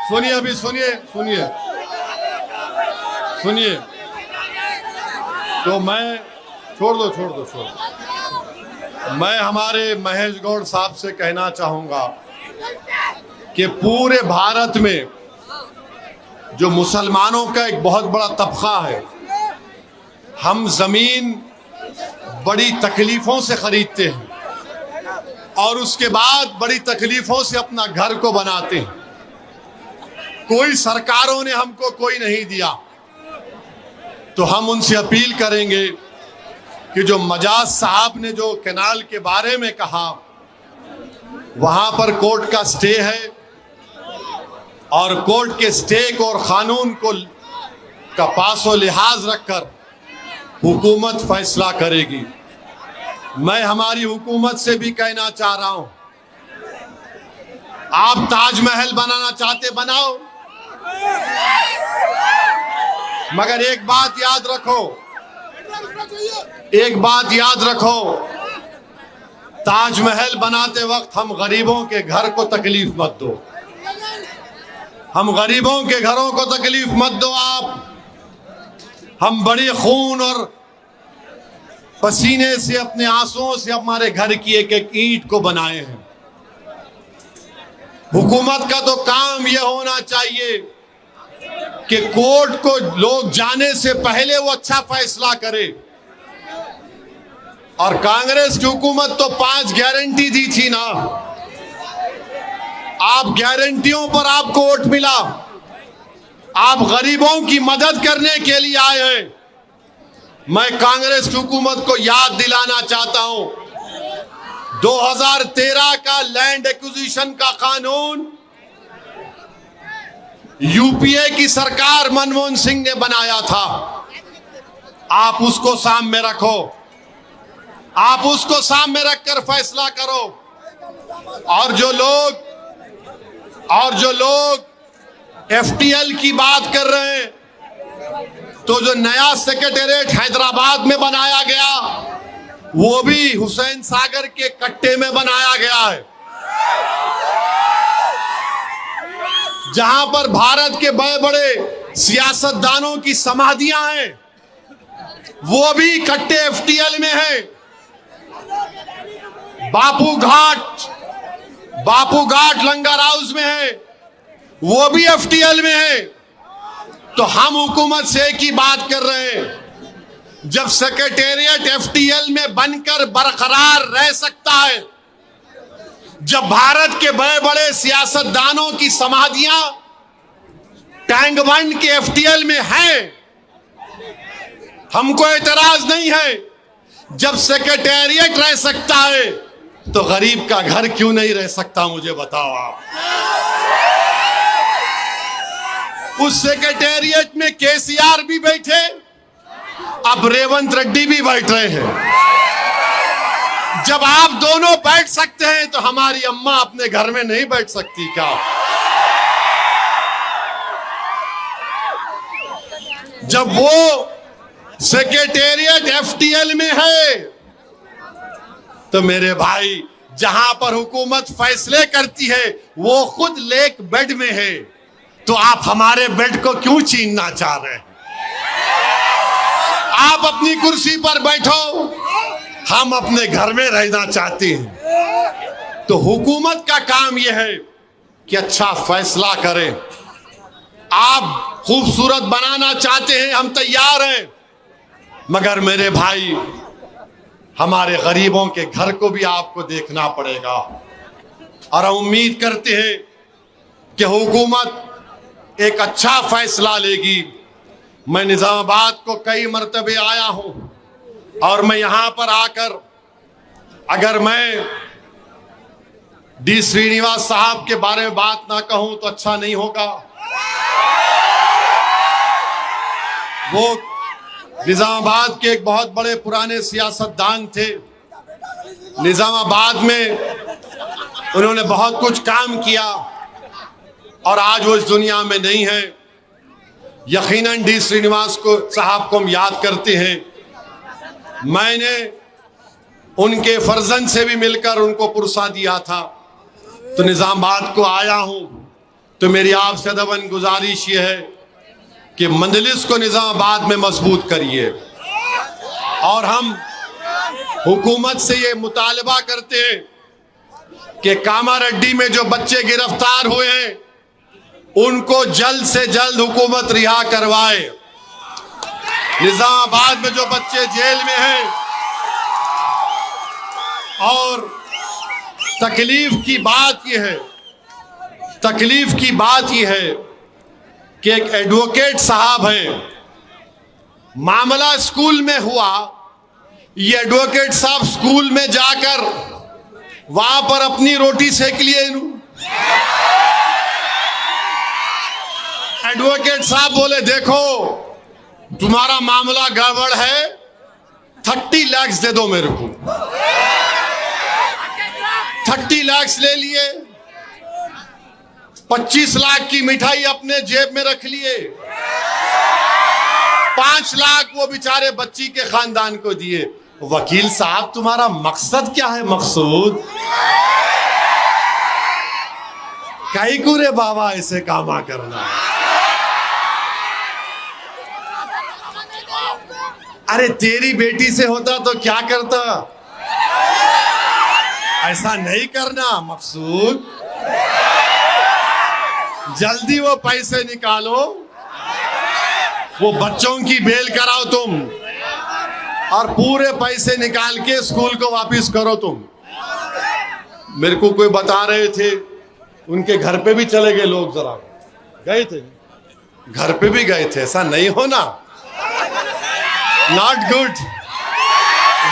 सुनिए, अभी सुनिए। तो मैं छोड़ दो। मैं हमारे महेश गौड़ साहब से कहना चाहूंगा कि पूरे भारत में जो मुसलमानों का एक बहुत बड़ा तबका है, हम जमीन बड़ी तकलीफों से खरीदते हैं और उसके बाद बड़ी तकलीफों से अपना घर को बनाते हैं। कोई सरकारों ने हमको कोई नहीं दिया, तो हम उनसे अपील करेंगे कि जो मजाज साहब ने जो कैनाल के बारे में कहा, वहां पर कोर्ट का स्टे है और कोर्ट के स्टे को और कानून को का पासो लिहाज रखकर हुकूमत फैसला करेगी। मैं हमारी हुकूमत से भी कहना चाह रहा हूं, आप ताजमहल बनाना चाहते बनाओ, मगर एक बात याद रखो, ताजमहल बनाते वक्त हम गरीबों के घर को तकलीफ मत दो, हम गरीबों के घरों को तकलीफ मत दो आप। हम बड़े खून और पसीने से, अपने आंसुओं से हमारे घर की एक एक ईंट को बनाए हैं। हुकूमत का तो काम यह होना चाहिए कि कोर्ट को लोग जाने से पहले वो अच्छा फैसला करे। और कांग्रेस की हुकूमत तो 5 गारंटी दी थी ना, आप गारंटियों पर आपको वोट मिला, आप गरीबों की मदद करने के लिए आए हैं। मैं कांग्रेस की हुकूमत को याद दिलाना चाहता हूं, 2013 का लैंड एक्विजिशन का कानून यूपीए की सरकार मनमोहन सिंह ने बनाया था। आप उसको सामने रखो, आप उसको सामने रखकर फैसला करो। और जो लोग एफटीएल की बात कर रहे हैं, तो जो नया सेक्रेटेरिएट हैदराबाद में बनाया गया, वो भी हुसैन सागर के कट्टे में बनाया गया है, जहां पर भारत के बड़े बड़े सियासतदानों की समाधियां हैं, वो भी कट्टे एफटीएल में है। बापू घाट लंगर हाउस में है, वो भी एफटीएल में है। तो हम हुकूमत से एक ही बात कर रहे हैं, जब सेक्रेटेरिएट एफटीएल में बनकर बरकरार रह सकता है, जब भारत के बड़े बड़े सियासतदानों की समाधियां टैंक बंड के एफटीएल में है, हमको एतराज नहीं है। जब सेक्रेटेरिएट रह सकता है तो गरीब का घर क्यों नहीं रह सकता, मुझे बताओ आप। उस सेक्रेटेरिएट में केसीआर भी बैठे, अब रेवंत रेड्डी भी बैठ रहे हैं। जब आप दोनों बैठ सकते हैं तो हमारी अम्मा अपने घर में नहीं बैठ सकती क्या? जब वो सेक्रेटेरिएट एफटीएल में है तो मेरे भाई, जहां पर हुकूमत फैसले करती है वो खुद लेक बेड में है, तो आप हमारे बेड को क्यों छीनना चाह रहे हैं? आप अपनी कुर्सी पर बैठो, हम अपने घर में रहना चाहते हैं। तो हुकूमत का काम यह है कि अच्छा फैसला करें। आप खूबसूरत बनाना चाहते हैं, हम तैयार हैं, मगर मेरे भाई, हमारे गरीबों के घर को भी आपको देखना पड़ेगा। और हम उम्मीद करते हैं कि हुकूमत एक अच्छा फैसला लेगी। मैं निजामाबाद को कई मरतबे आया हूं और मैं यहां पर आकर, अगर मैं डी श्रीनिवास साहब के बारे में बात ना कहूं तो अच्छा नहीं होगा। वो निजामाबाद के एक बहुत बड़े पुराने सियासतदान थे। निजामाबाद में उन्होंने बहुत कुछ काम किया और आज वो इस दुनिया में नहीं है। यकीनन डी श्रीनिवास को साहब को हम याद करते हैं। मैंने उनके फर्जंद से भी मिलकर उनको पुरसा दिया था, तो निजामाबाद को आया हूं। तो मेरी आपसे अदबन गुजारिश ये है कि मंजलिस को निजामाबाद में मजबूत करिए। और हम हुकूमत से ये मुतालबा करते हैं कि कामारेड्डी में जो बच्चे गिरफ्तार हुए हैं उनको जल्द से जल्द हुकूमत रिहा करवाए। निजामाबाद में जो बच्चे जेल में हैं, और तकलीफ की बात यह है कि एक एडवोकेट साहब हैं, मामला स्कूल में हुआ। ये एडवोकेट साहब स्कूल में जाकर वहां पर अपनी रोटी सेक लिए। एडवोकेट साहब बोले, देखो तुम्हारा मामला गड़बड़ है, 30 लाख दे दो मेरे को। 30 लाख ले लिए, 25 लाख की मिठाई अपने जेब में रख लिए, 5 लाख वो बेचारे बच्ची के खानदान को दिए। वकील साहब, तुम्हारा मकसद क्या है? मकसूद कई कुरे बाबा ऐसे कामा करना। अरे तेरी बेटी से होता तो क्या करता? ऐसा नहीं करना मकसूद। जल्दी वो पैसे निकालो, वो बच्चों की बेल कराओ तुम, और पूरे पैसे निकाल के स्कूल को वापस करो तुम। मेरे को कोई बता रहे थे उनके घर पे भी चले गए लोग, जरा गए थे, घर पे भी गए थे। ऐसा नहीं होना, नॉट गुड,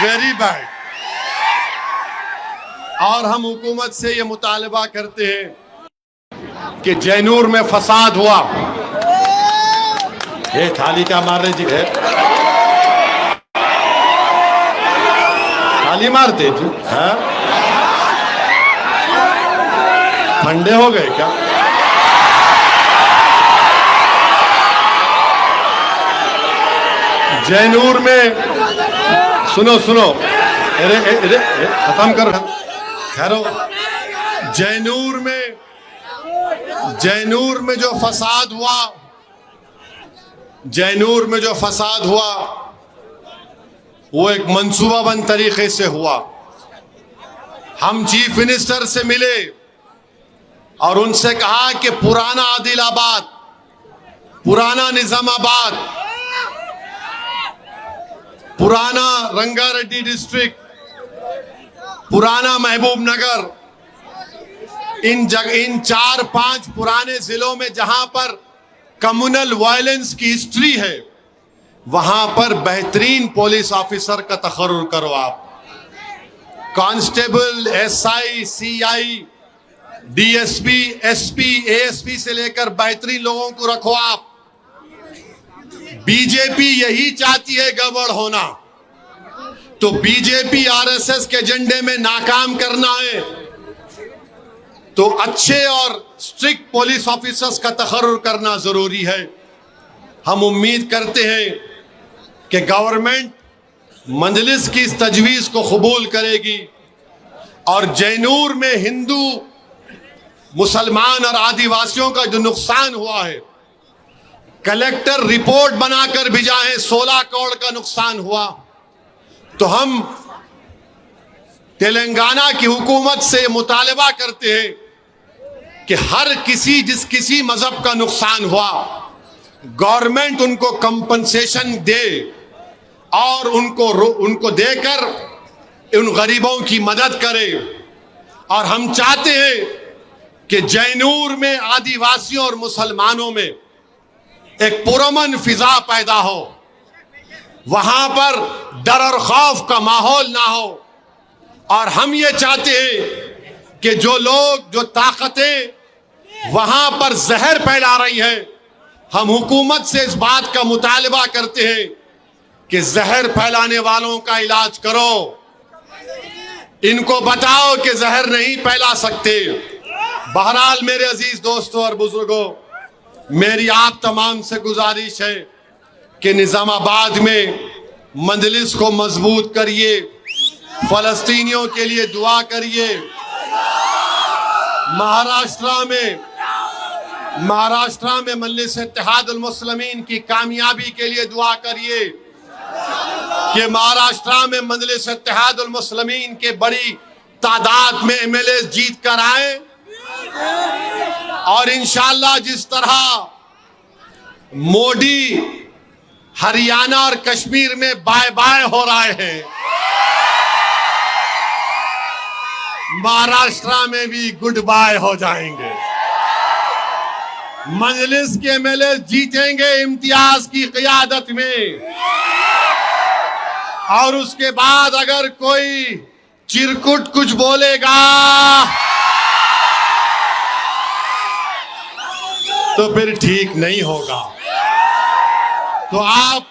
वेरी बैड। और हम हुकूमत से ये मुतालबा करते हैं कि जैनूर में फसाद हुआ। ये थाली क्या मार रहे जी? है थाली मारते जी? ठंडे हो गए क्या? जैनूर में सुनो, अरे खत्म कर, ठहरो। जैनूर में जो फसाद हुआ वो एक मंसूबाबंद तरीके से हुआ। हम चीफ मिनिस्टर से मिले और उनसे कहा कि पुराना आदिलाबाद, पुराना निजामाबाद, पुराना रंगारेड्डी डिस्ट्रिक्ट, पुराना महबूब नगर, इन 4-5 पुराने जिलों में जहां पर कम्युनल वायलेंस की हिस्ट्री है, वहां पर बेहतरीन पुलिस ऑफिसर का तकर्रुर करो आप। Constable, SI, CI, DSP, SP, ASP से लेकर बेहतरीन लोगों को रखो आप। बीजेपी यही चाहती है गड़बड़ होना, तो बीजेपी आरएसएस के एजेंडे में नाकाम करना है, तो अच्छे और स्ट्रिक्ट पुलिस ऑफिसर्स का तकर्रुर करना जरूरी है। हम उम्मीद करते हैं कि गवर्नमेंट मजलिस की इस तजवीज़ को कबूल करेगी और जैनूर में हिंदू, मुसलमान और आदिवासियों का जो नुकसान हुआ है, कलेक्टर रिपोर्ट बनाकर भेजा है, 16 करोड़ का नुकसान हुआ, तो हम तेलंगाना की हुकूमत से मुतालबा करते हैं कि हर जिस किसी मजहब का नुकसान हुआ, गवर्नमेंट उनको कंपनसेशन दे और उनको देकर उन गरीबों की मदद करे। और हम चाहते हैं कि जैनूर में आदिवासियों और मुसलमानों में एक पुरअमन फिजा पैदा हो, वहां पर डर और खौफ का माहौल ना हो। और हम ये चाहते हैं कि जो ताकतें वहां पर जहर फैला रही हैं, हम हुकूमत से इस बात का मुतालबा करते हैं कि जहर फैलाने वालों का इलाज करो, इनको बताओ कि जहर नहीं फैला सकते। बहरहाल मेरे अजीज दोस्तों और बुजुर्गों, मेरी आप तमाम से गुजारिश है कि निजामाबाद में मजलिस को मजबूत करिए, फलस्तीनियों के लिए दुआ करिए। महाराष्ट्र में मजलिस इत्तेहादुल मुस्लिमीन की कामयाबी के लिए दुआ करिए कि महाराष्ट्र में मजलिस इत्तेहादुल मुस्लिमीन के बड़ी तादाद में एमएलए जीत कर आए और इंशाअल्लाह जिस तरह मोदी हरियाणा और कश्मीर में बाय बाय हो रहे हैं, महाराष्ट्र में भी गुड बाय हो जाएंगे। मजलिस के एमएलए जीतेंगे इम्तियाज की क़ियादत में, और उसके बाद अगर कोई चिरकुट कुछ बोलेगा तो फिर ठीक नहीं होगा। तो आप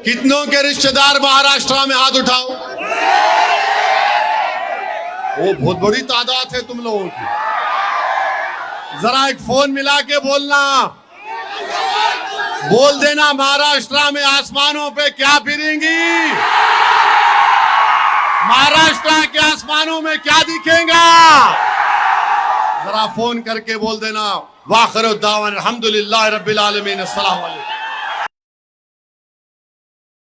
कितनों के रिश्तेदार महाराष्ट्र में हाथ उठाओ। वो बहुत बड़ी तादाद है तुम लोगों की। जरा एक फोन मिला के बोल देना महाराष्ट्र में आसमानों पे क्या फिरेंगी, महाराष्ट्र के आसमानों में क्या दिखेगा, जरा फोन करके बोल देना। वाखिर दावन अल्हम्दुलिल्लाह रब्बिल आलमीन। अस्सलाम वालेकुम।